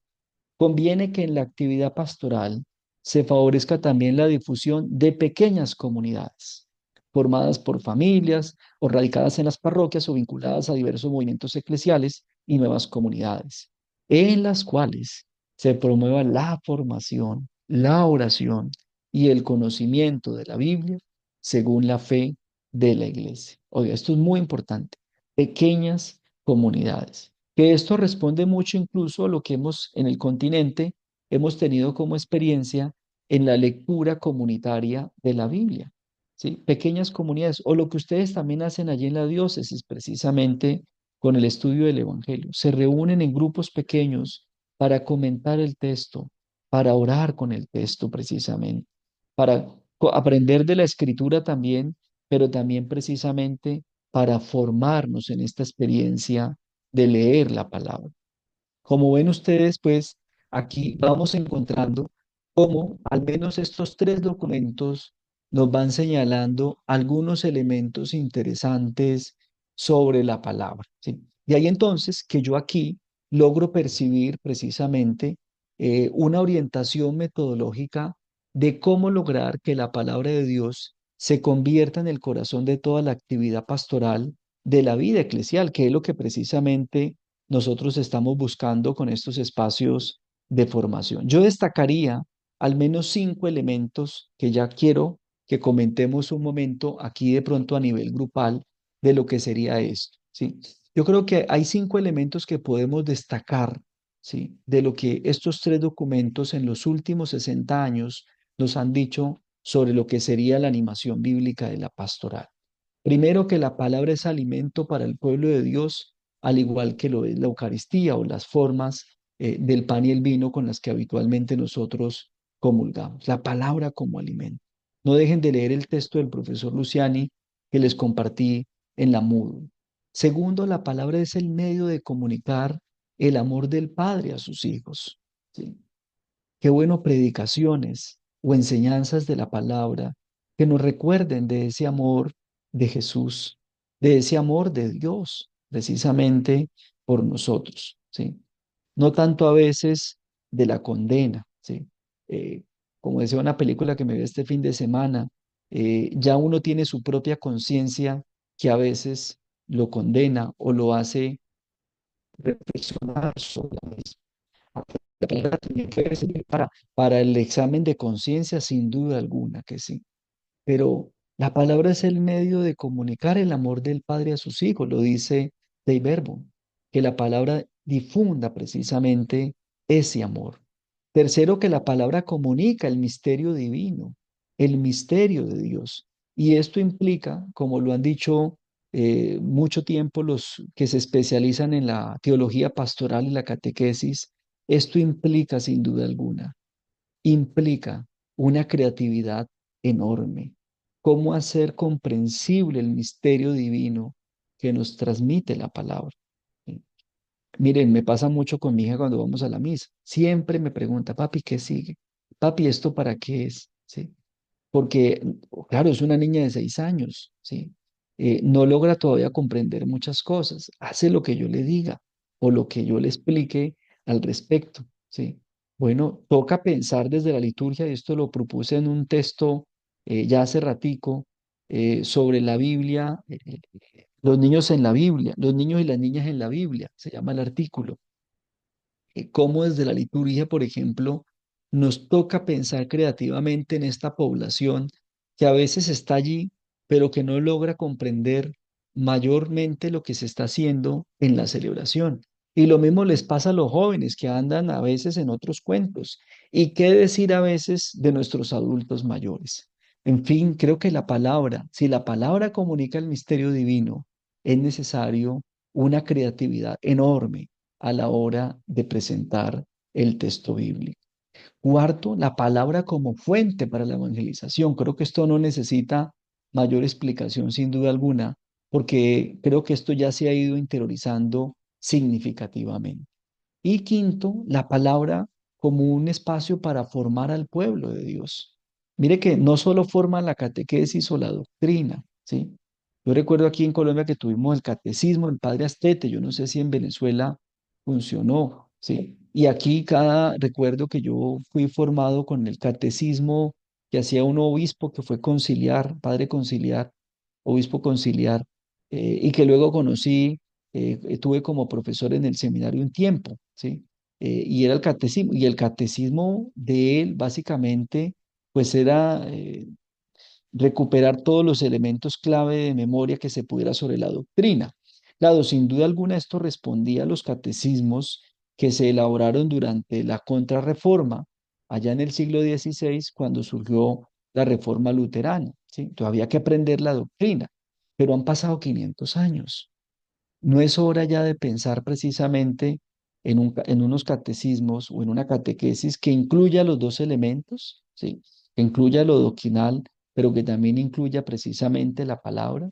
Conviene que en la actividad pastoral se favorezca también la difusión de pequeñas comunidades, formadas por familias o radicadas en las parroquias o vinculadas a diversos movimientos eclesiales y nuevas comunidades, en las cuales se promueva la formación, la oración y el conocimiento de la Biblia según la fe de la iglesia. Oiga, esto es muy importante. Pequeñas comunidades que esto responde mucho incluso a lo que hemos en el continente hemos tenido como experiencia en la lectura comunitaria de la Biblia, ¿sí? Pequeñas comunidades, o lo que ustedes también hacen allí en la diócesis, precisamente con el estudio del Evangelio. Se reúnen en grupos pequeños para comentar el texto, para orar con el texto precisamente, para aprender de la escritura también, pero también precisamente para formarnos en esta experiencia de leer la palabra. Como ven ustedes, pues aquí vamos encontrando cómo al menos estos tres documentos nos van señalando algunos elementos interesantes sobre la palabra, ¿sí? Y ahí entonces que yo aquí logro percibir precisamente una orientación metodológica de cómo lograr que la palabra de Dios se convierta en el corazón de toda la actividad pastoral de la vida eclesial, que es lo que precisamente nosotros estamos buscando con estos espacios de formación. Yo destacaría al menos 5 elementos que ya quiero que comentemos un momento aquí de pronto a nivel grupal de lo que sería esto, ¿sí? Yo creo que hay 5 elementos que podemos destacar, ¿sí? De lo que estos tres documentos en los últimos 60 años nos han dicho sobre lo que sería la animación bíblica de la pastoral. Primero, que la palabra es alimento para el pueblo de Dios, al igual que lo es la Eucaristía o las formas del pan y el vino con las que habitualmente nosotros comulgamos. La palabra como alimento. No dejen de leer el texto del profesor Luciani que les compartí en la Moodle. Segundo, la palabra es el medio de comunicar el amor del Padre a sus hijos. ¿Sí? Qué bueno predicaciones o enseñanzas de la palabra que nos recuerden de ese amor de Jesús, de ese amor de Dios, precisamente por nosotros, ¿sí? No tanto a veces de la condena, ¿sí? Eh, Como decía una película que me vi este fin de semana, ya uno tiene su propia conciencia que a veces lo condena o lo hace reflexionar sobre la misma. La palabra también puede servir para el examen de conciencia, sin duda alguna que sí. Pero la palabra es el medio de comunicar el amor del Padre a sus hijos, lo dice Dei Verbo, que la palabra difunda precisamente ese amor. Tercero, que la palabra comunica el misterio divino, el misterio de Dios. Y esto implica, como lo han dicho mucho tiempo los que se especializan en la teología pastoral y la catequesis, esto implica sin duda alguna, implica una creatividad enorme. Cómo hacer comprensible el misterio divino que nos transmite la palabra. ¿Sí? Miren, me pasa mucho con mi hija cuando vamos a la misa. Siempre me pregunta, papi, ¿qué sigue? Papi, ¿esto para qué es? ¿Sí? Porque, claro, es una niña de 6 años, ¿sí? No logra todavía comprender muchas cosas, hace lo que yo le diga o lo que yo le explique al respecto, ¿sí? Bueno, toca pensar desde la liturgia, y esto lo propuse en un texto ya hace ratico, sobre la Biblia, los niños en la Biblia, los niños y las niñas en la Biblia, se llama el artículo. Cómo desde la liturgia, por ejemplo, nos toca pensar creativamente en esta población que a veces está allí, pero que no logra comprender mayormente lo que se está haciendo en la celebración. Y lo mismo les pasa a los jóvenes que andan a veces en otros cuentos. ¿Y qué decir a veces de nuestros adultos mayores? En fin, creo que la palabra, si la palabra comunica el misterio divino, es necesario una creatividad enorme a la hora de presentar el texto bíblico. Cuarto, la palabra como fuente para la evangelización. Creo que esto no necesita mayor explicación sin duda alguna, porque creo que esto ya se ha ido interiorizando significativamente. Y quinto, la palabra como un espacio para formar al pueblo de Dios. Mire que no solo forma la catequesis o la doctrina, ¿sí? Yo recuerdo aquí en Colombia que tuvimos el catecismo del Padre Astete, yo no sé si en Venezuela funcionó, ¿sí? Y aquí recuerdo que yo fui formado con el catecismo que hacía un obispo que fue conciliar, padre conciliar, obispo conciliar, y que luego conocí, tuve como profesor en el seminario un tiempo, ¿sí? Y era el catecismo, y el catecismo de él básicamente, pues era recuperar todos los elementos clave de memoria que se pudiera sobre la doctrina. Claro, sin duda alguna esto respondía a los catecismos que se elaboraron durante la Contrarreforma, allá en el siglo XVI, cuando surgió la Reforma Luterana, ¿sí? Todavía hay que aprender la doctrina, pero han pasado 500 años. ¿No es hora ya de pensar precisamente en unos catecismos o en una catequesis que incluya los dos elementos? ¿Sí? Que incluya lo doctrinal, pero que también incluya precisamente la palabra.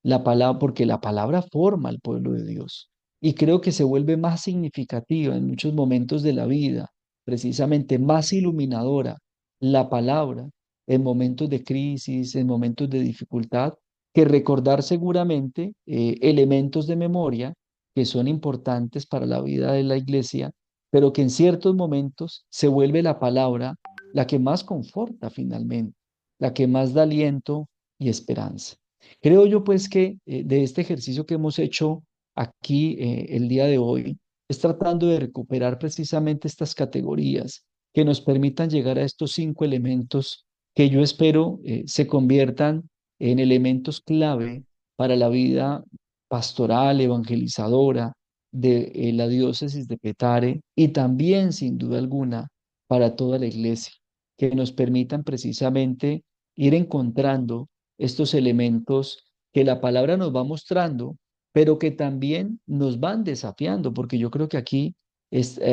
La palabra, porque la palabra forma al pueblo de Dios. Y creo que se vuelve más significativa en muchos momentos de la vida, precisamente más iluminadora la palabra en momentos de crisis, en momentos de dificultad, que recordar seguramente elementos de memoria que son importantes para la vida de la iglesia, pero que en ciertos momentos se vuelve la palabra la que más conforta finalmente, la que más da aliento y esperanza. Creo yo pues que de este ejercicio que hemos hecho aquí el día de hoy, es tratando de recuperar precisamente estas categorías que nos permitan llegar a estos 5 elementos que yo espero se conviertan en elementos clave para la vida pastoral, evangelizadora de la diócesis de Petare y también, sin duda alguna, para toda la iglesia, que nos permitan precisamente ir encontrando estos elementos que la palabra nos va mostrando, pero que también nos van desafiando, porque yo creo que aquí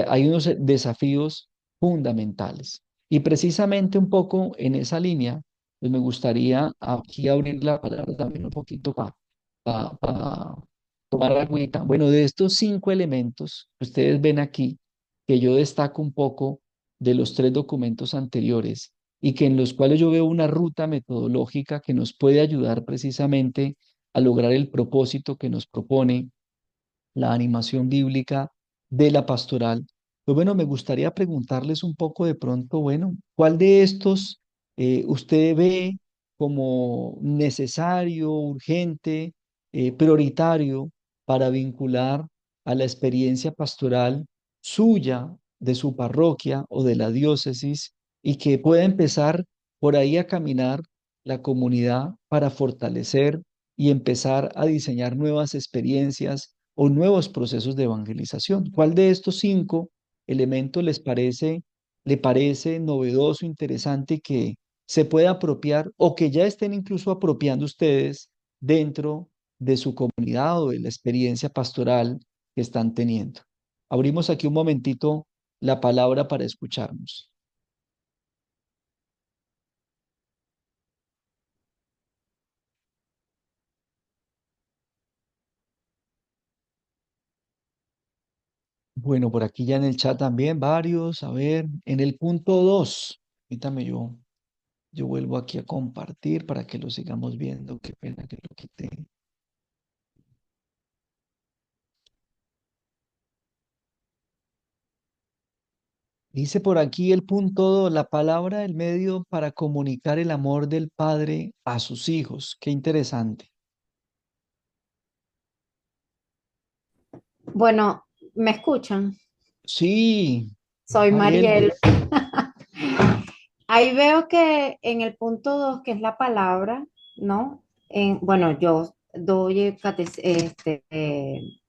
hay unos desafíos fundamentales. Y precisamente un poco en esa línea, pues me gustaría aquí abrir la palabra también un poquito para tomar agüita. Bueno, de estos 5 elementos que ustedes ven aquí, que yo destaco un poco de los 3 documentos anteriores y que en los cuales yo veo una ruta metodológica que nos puede ayudar precisamente a lograr el propósito que nos propone la animación bíblica de la pastoral. Pues bueno, me gustaría preguntarles un poco de pronto, bueno, ¿cuál de estos usted ve como necesario, urgente, prioritario para vincular a la experiencia pastoral suya, de su parroquia o de la diócesis, y que pueda empezar por ahí a caminar la comunidad para fortalecer y empezar a diseñar nuevas experiencias o nuevos procesos de evangelización? ¿Cuál de estos 5 elementos le parece novedoso, interesante y que se pueda apropiar o que ya estén incluso apropiando ustedes dentro de su comunidad o de la experiencia pastoral que están teniendo? Abrimos aquí un momentito la palabra para escucharnos. Bueno, por aquí ya en el chat también varios. A ver, en el punto 2, permítame yo vuelvo aquí a compartir para que lo sigamos viendo. Qué pena que lo quité. Dice por aquí el punto 2, la palabra del medio para comunicar el amor del padre a sus hijos. Qué interesante. Bueno, ¿me escuchan? Sí, Soy Mariel. Marielvis. Ahí veo que en el punto 2, que es la palabra, ¿no? Bueno, yo doy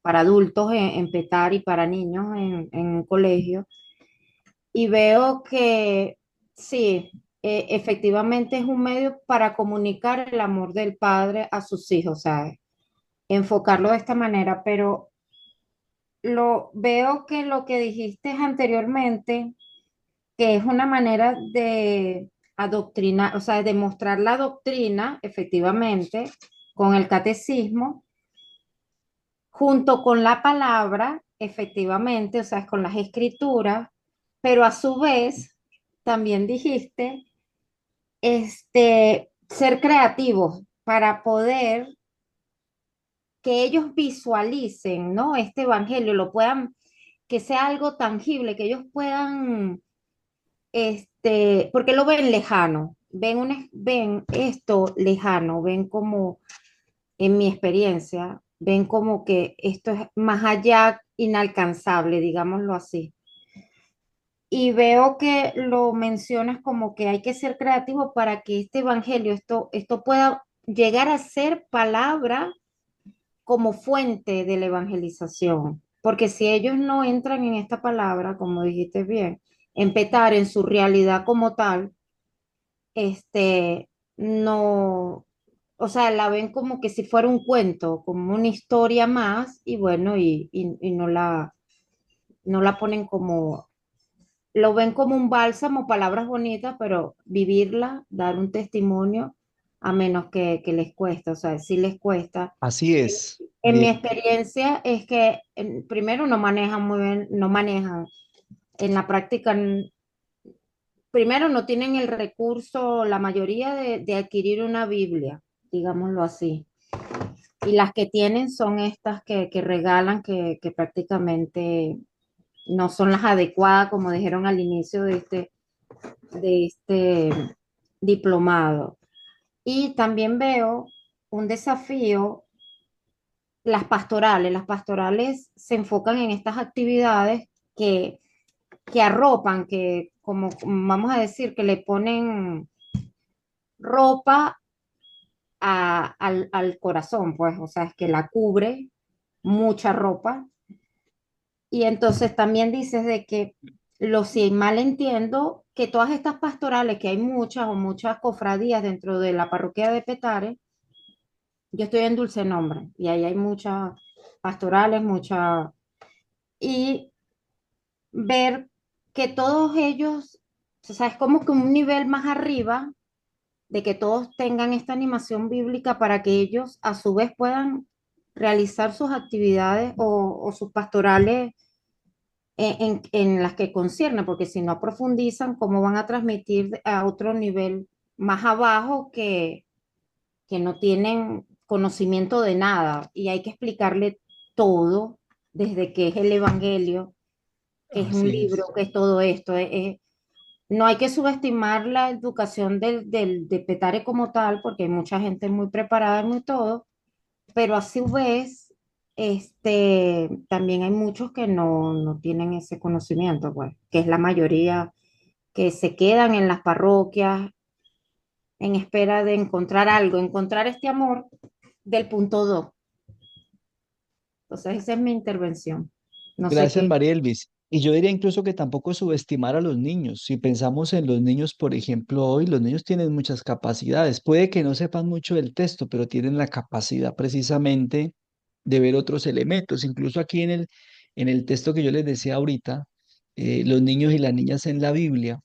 para adultos en PETAR y para niños en un colegio, y veo que sí, efectivamente es un medio para comunicar el amor del padre a sus hijos, ¿sabes? Enfocarlo de esta manera, pero lo veo que lo que dijiste anteriormente, que es una manera de adoctrinar, o sea, de mostrar la doctrina, efectivamente, con el catecismo, junto con la palabra, efectivamente, o sea, con las escrituras, pero a su vez, también dijiste, ser creativos para poder que ellos visualicen, ¿no? Este evangelio, lo puedan, que sea algo tangible, que ellos puedan porque lo ven lejano, ven esto lejano, ven como, en mi experiencia, ven como que esto es más allá inalcanzable, digámoslo así. Y veo que lo mencionas como que hay que ser creativo para que este evangelio, esto pueda llegar a ser palabra como fuente de la evangelización. Porque si ellos no entran en esta palabra, como dijiste bien, en petar en su realidad como tal, no, o sea, la ven como que si fuera un cuento, como una historia más, y bueno, y no la ponen como, lo ven como un bálsamo, palabras bonitas, pero vivirla, dar un testimonio, a menos que les cuesta, o sea, sí les cuesta. Así es, En mi Mariel. experiencia es que primero no manejan muy bien, no manejan en la práctica, primero no tienen el recurso, la mayoría de adquirir una Biblia, digámoslo así. Y las que tienen son estas que regalan, que prácticamente no son las adecuadas, como dijeron al inicio de este diplomado. Y también veo un desafío, las pastorales se enfocan en estas actividades que arropan, que como vamos a decir, que le ponen ropa al corazón, pues, o sea, es que la cubre mucha ropa. Y entonces también dices de que, si mal entiendo, que todas estas pastorales, que hay muchas o muchas cofradías dentro de la parroquia de Petare, yo estoy en Dulce Nombre y ahí hay muchas pastorales, muchas, y ver que todos ellos, o sea, es como que un nivel más arriba de que todos tengan esta animación bíblica para que ellos a su vez puedan realizar sus actividades o sus pastorales en las que concierne, porque si no profundizan, ¿cómo van a transmitir a otro nivel más abajo que no tienen conocimiento de nada? Y hay que explicarle todo, desde que es el Evangelio, que es un Así libro, es. que es todo esto. No hay que subestimar la educación de Petare como tal, porque hay mucha gente muy preparada y muy todo, pero a su vez, también hay muchos que no tienen ese conocimiento, pues, que es la mayoría que se quedan en las parroquias en espera de encontrar algo, encontrar este amor del punto 2. Entonces, esa es mi intervención. No sé Gracias, qué. María Elvis. Y yo diría incluso que tampoco subestimar a los niños. Si pensamos en los niños, por ejemplo, hoy los niños tienen muchas capacidades. Puede que no sepan mucho del texto, pero tienen la capacidad precisamente de ver otros elementos. Incluso aquí en el texto que yo les decía ahorita, los niños y las niñas en la Biblia,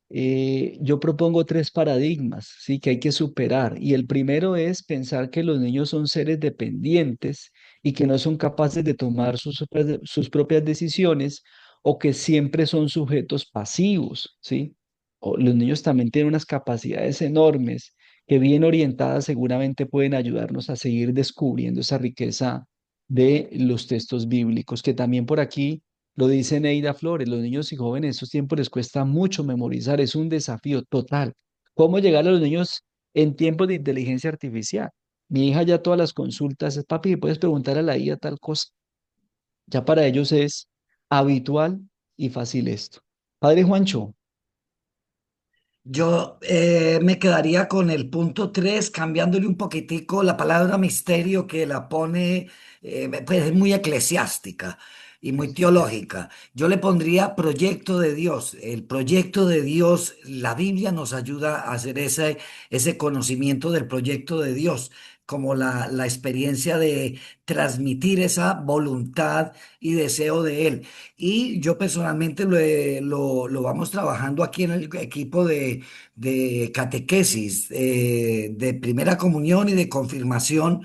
yo propongo tres paradigmas, ¿sí? Que hay que superar. Y el primero es pensar que los niños son seres dependientes y que no son capaces de tomar sus propias decisiones o que siempre son sujetos pasivos, ¿sí? Los niños también tienen unas capacidades enormes que bien orientadas seguramente pueden ayudarnos a seguir descubriendo esa riqueza de los textos bíblicos, que también por aquí lo dice Neida Flores, los niños y jóvenes en estos tiempos les cuesta mucho memorizar, es un desafío total. ¿Cómo llegar a los niños en tiempos de inteligencia artificial? Mi hija ya todas las consultas es, papi, ¿puedes preguntar a la IA tal cosa? Ya para ellos es habitual y fácil esto. Padre Juancho, Yo me quedaría con el punto 3, cambiándole un poquitico la palabra misterio que la pone, pues es muy eclesiástica y muy teológica. Yo le pondría proyecto de Dios. El proyecto de Dios, la Biblia nos ayuda a hacer ese conocimiento del proyecto de Dios, como la experiencia de transmitir esa voluntad y deseo de Él. Y yo personalmente lo vamos trabajando aquí en el equipo de catequesis, de primera comunión y de confirmación,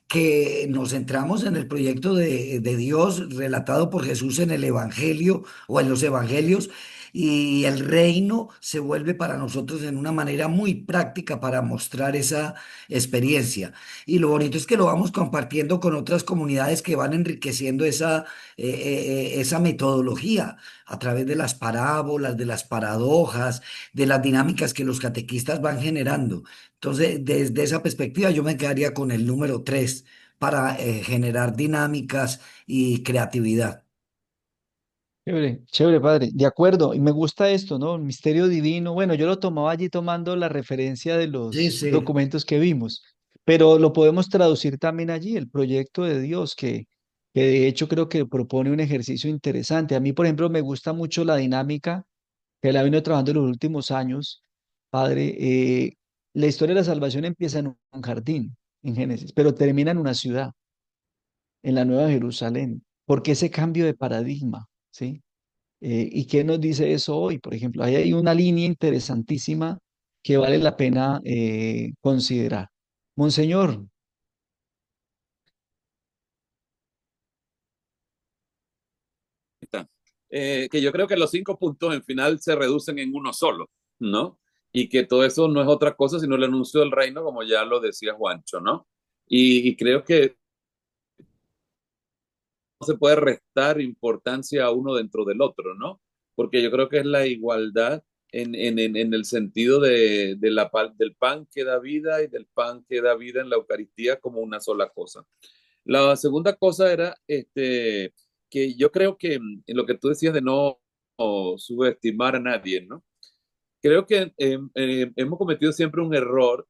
que nos centramos en el proyecto de Dios relatado por Jesús en el Evangelio o en los Evangelios. Y el reino se vuelve para nosotros en una manera muy práctica para mostrar esa experiencia. Y lo bonito es que lo vamos compartiendo con otras comunidades que van enriqueciendo esa metodología a través de las parábolas, de las paradojas, de las dinámicas que los catequistas van generando. Entonces, desde esa perspectiva, yo me quedaría con el número 3 para generar dinámicas y creatividad. chévere, chévere, padre. De acuerdo, y me gusta esto, ¿no? El misterio divino. Bueno, yo lo tomaba allí tomando la referencia de Sí, los sí. documentos que vimos, pero lo podemos traducir también allí, el proyecto de Dios, que de hecho creo que propone un ejercicio interesante. A mí, por ejemplo, me gusta mucho la dinámica que él ha venido trabajando en los últimos años, padre. La historia de la salvación empieza en un jardín, en Génesis, pero termina en una ciudad, en la Nueva Jerusalén. ¿Por qué ese cambio de paradigma? ¿Sí? ¿Y qué nos dice eso hoy? Por ejemplo, ahí hay una línea interesantísima que vale la pena considerar. Monseñor, Que yo creo que los 5 puntos en final se reducen en uno solo, ¿no? Y que todo eso no es otra cosa sino el anuncio del reino, como ya lo decía Juancho, ¿no? Y creo que no se puede restar importancia a uno dentro del otro, ¿no? Porque yo creo que es la igualdad en el sentido del pan que da vida y del pan que da vida en la Eucaristía como una sola cosa. La segunda cosa era que yo creo que en lo que tú decías de no subestimar a nadie, ¿no? Creo que hemos cometido siempre un error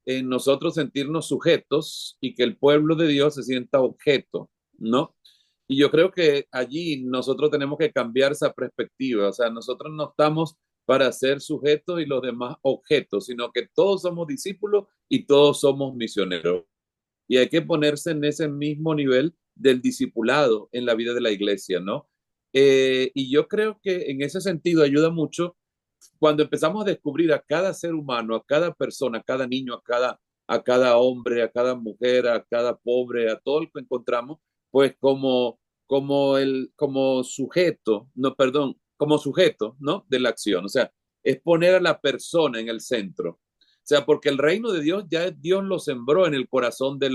en nosotros sentirnos sujetos y que el pueblo de Dios se sienta objeto, ¿no? Y yo creo que allí nosotros tenemos que cambiar esa perspectiva, o sea, nosotros no estamos para ser sujetos y los demás objetos, sino que todos somos discípulos y todos somos misioneros. Y hay que ponerse en ese mismo nivel del discipulado en la vida de la iglesia, ¿no? Y yo creo que en ese sentido ayuda mucho cuando empezamos a descubrir a cada ser humano, a cada persona, a cada niño, a cada hombre, a cada mujer, a cada pobre, a todo el que encontramos, pues como sujeto, no, perdón, como sujeto, ¿no? De la acción. O sea, es poner a la persona en el centro. O sea, porque el reino de Dios ya Dios lo sembró en el corazón de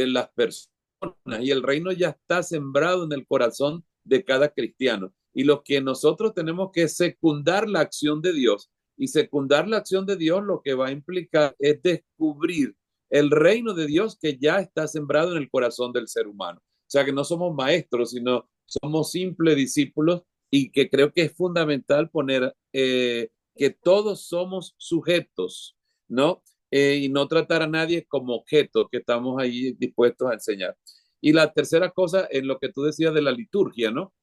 las personas y el reino ya está sembrado en el corazón de cada cristiano. Y lo que nosotros tenemos que secundar la acción de Dios. Y secundar la acción de Dios lo que va a implicar es descubrir el reino de Dios que ya está sembrado en el corazón del ser humano. O sea que no somos maestros, sino somos simples discípulos y que creo que es fundamental poner que todos somos sujetos, ¿no? Y no tratar a nadie como objeto que estamos ahí dispuestos a enseñar. Y la tercera cosa, en lo que tú decías de la liturgia, ¿no?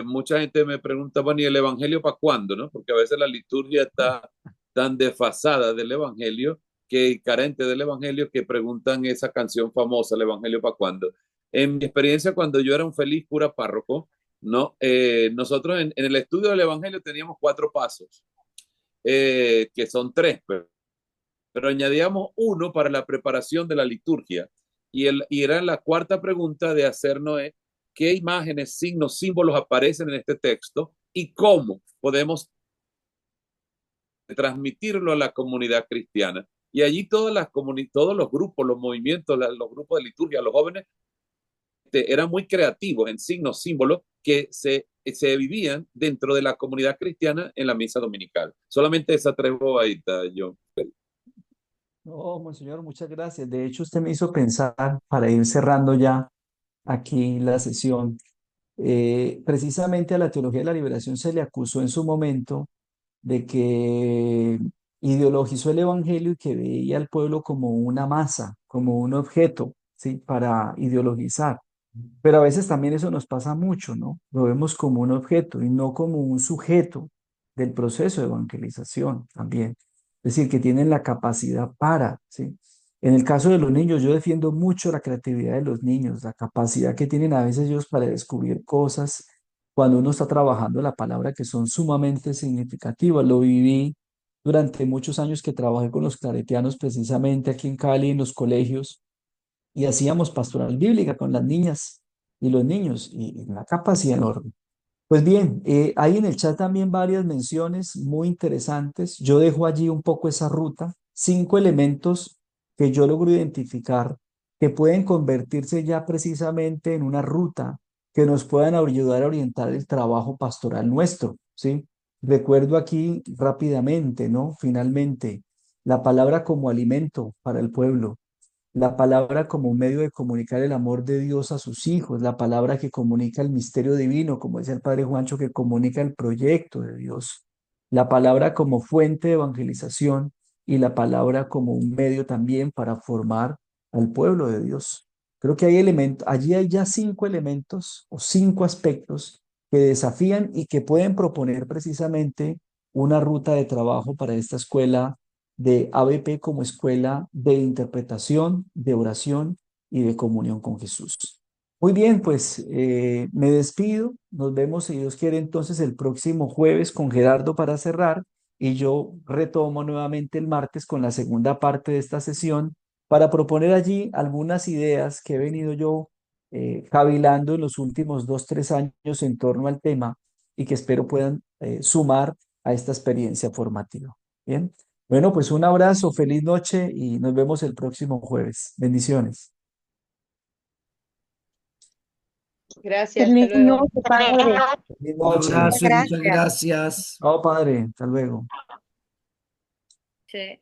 Mucha gente me pregunta, bueno, ¿y el Evangelio para cuándo? ¿No? Porque a veces la liturgia está tan desfasada del Evangelio que carente del Evangelio que preguntan esa canción famosa, el Evangelio para cuándo. En mi experiencia, cuando yo era un feliz cura párroco, ¿no? Nosotros en el estudio del Evangelio teníamos 4 pasos, que son 3, pero añadíamos uno para la preparación de la liturgia. Y era la cuarta pregunta de hacer Noé, ¿qué imágenes, signos, símbolos aparecen en este texto y cómo podemos transmitirlo a la comunidad cristiana? Y allí todos los grupos, los movimientos, los grupos de liturgia, los jóvenes, eran muy creativos en signos, símbolos que se vivían dentro de la comunidad cristiana en la misa dominical. Solamente esa tres bobaditas, yo. No, monseñor, muchas gracias. De hecho, usted me hizo pensar, para ir cerrando ya aquí la sesión, precisamente a la teología de la liberación se le acusó en su momento de que ideologizó el evangelio y que veía al pueblo como una masa, como un objeto, ¿sí? Para ideologizar. Pero a veces también eso nos pasa mucho, ¿no? Lo vemos como un objeto y no como un sujeto del proceso de evangelización también. Es decir, que tienen la capacidad para, ¿sí? En el caso de los niños, yo defiendo mucho la creatividad de los niños, la capacidad que tienen a veces ellos para descubrir cosas cuando uno está trabajando la palabra que son sumamente significativas. Lo viví durante muchos años que trabajé con los claretianos precisamente aquí en Cali, en los colegios y hacíamos pastoral bíblica con las niñas y los niños, y una capacidad enorme. Pues bien, hay en el chat también varias menciones muy interesantes. Yo dejo allí un poco esa ruta, 5 elementos que yo logro identificar que pueden convertirse ya precisamente en una ruta que nos puedan ayudar a orientar el trabajo pastoral nuestro, ¿sí? Recuerdo aquí rápidamente, ¿no? Finalmente, la palabra como alimento para el pueblo, la palabra como un medio de comunicar el amor de Dios a sus hijos, la palabra que comunica el misterio divino, como decía el padre Juancho, que comunica el proyecto de Dios, la palabra como fuente de evangelización y la palabra como un medio también para formar al pueblo de Dios. Creo que hay elementos, allí hay ya 5 elementos o 5 aspectos que desafían y que pueden proponer precisamente una ruta de trabajo para esta escuela de ABP como escuela de interpretación, de oración y de comunión con Jesús. Muy bien, pues me despido. Nos vemos, si Dios quiere, entonces el próximo jueves con Gerardo para cerrar y yo retomo nuevamente el martes con la segunda parte de esta sesión para proponer allí algunas ideas que he venido yo cavilando en los últimos 2, 3 años en torno al tema y que espero puedan sumar a esta experiencia formativa. Bien. Bueno, pues un abrazo, feliz noche y nos vemos el próximo jueves. Bendiciones. Gracias, hasta Feliz luego. noche, padre. Feliz Un noche. Muchas abrazo y muchas gracias. gracias. Chao, padre. Hasta luego. Sí.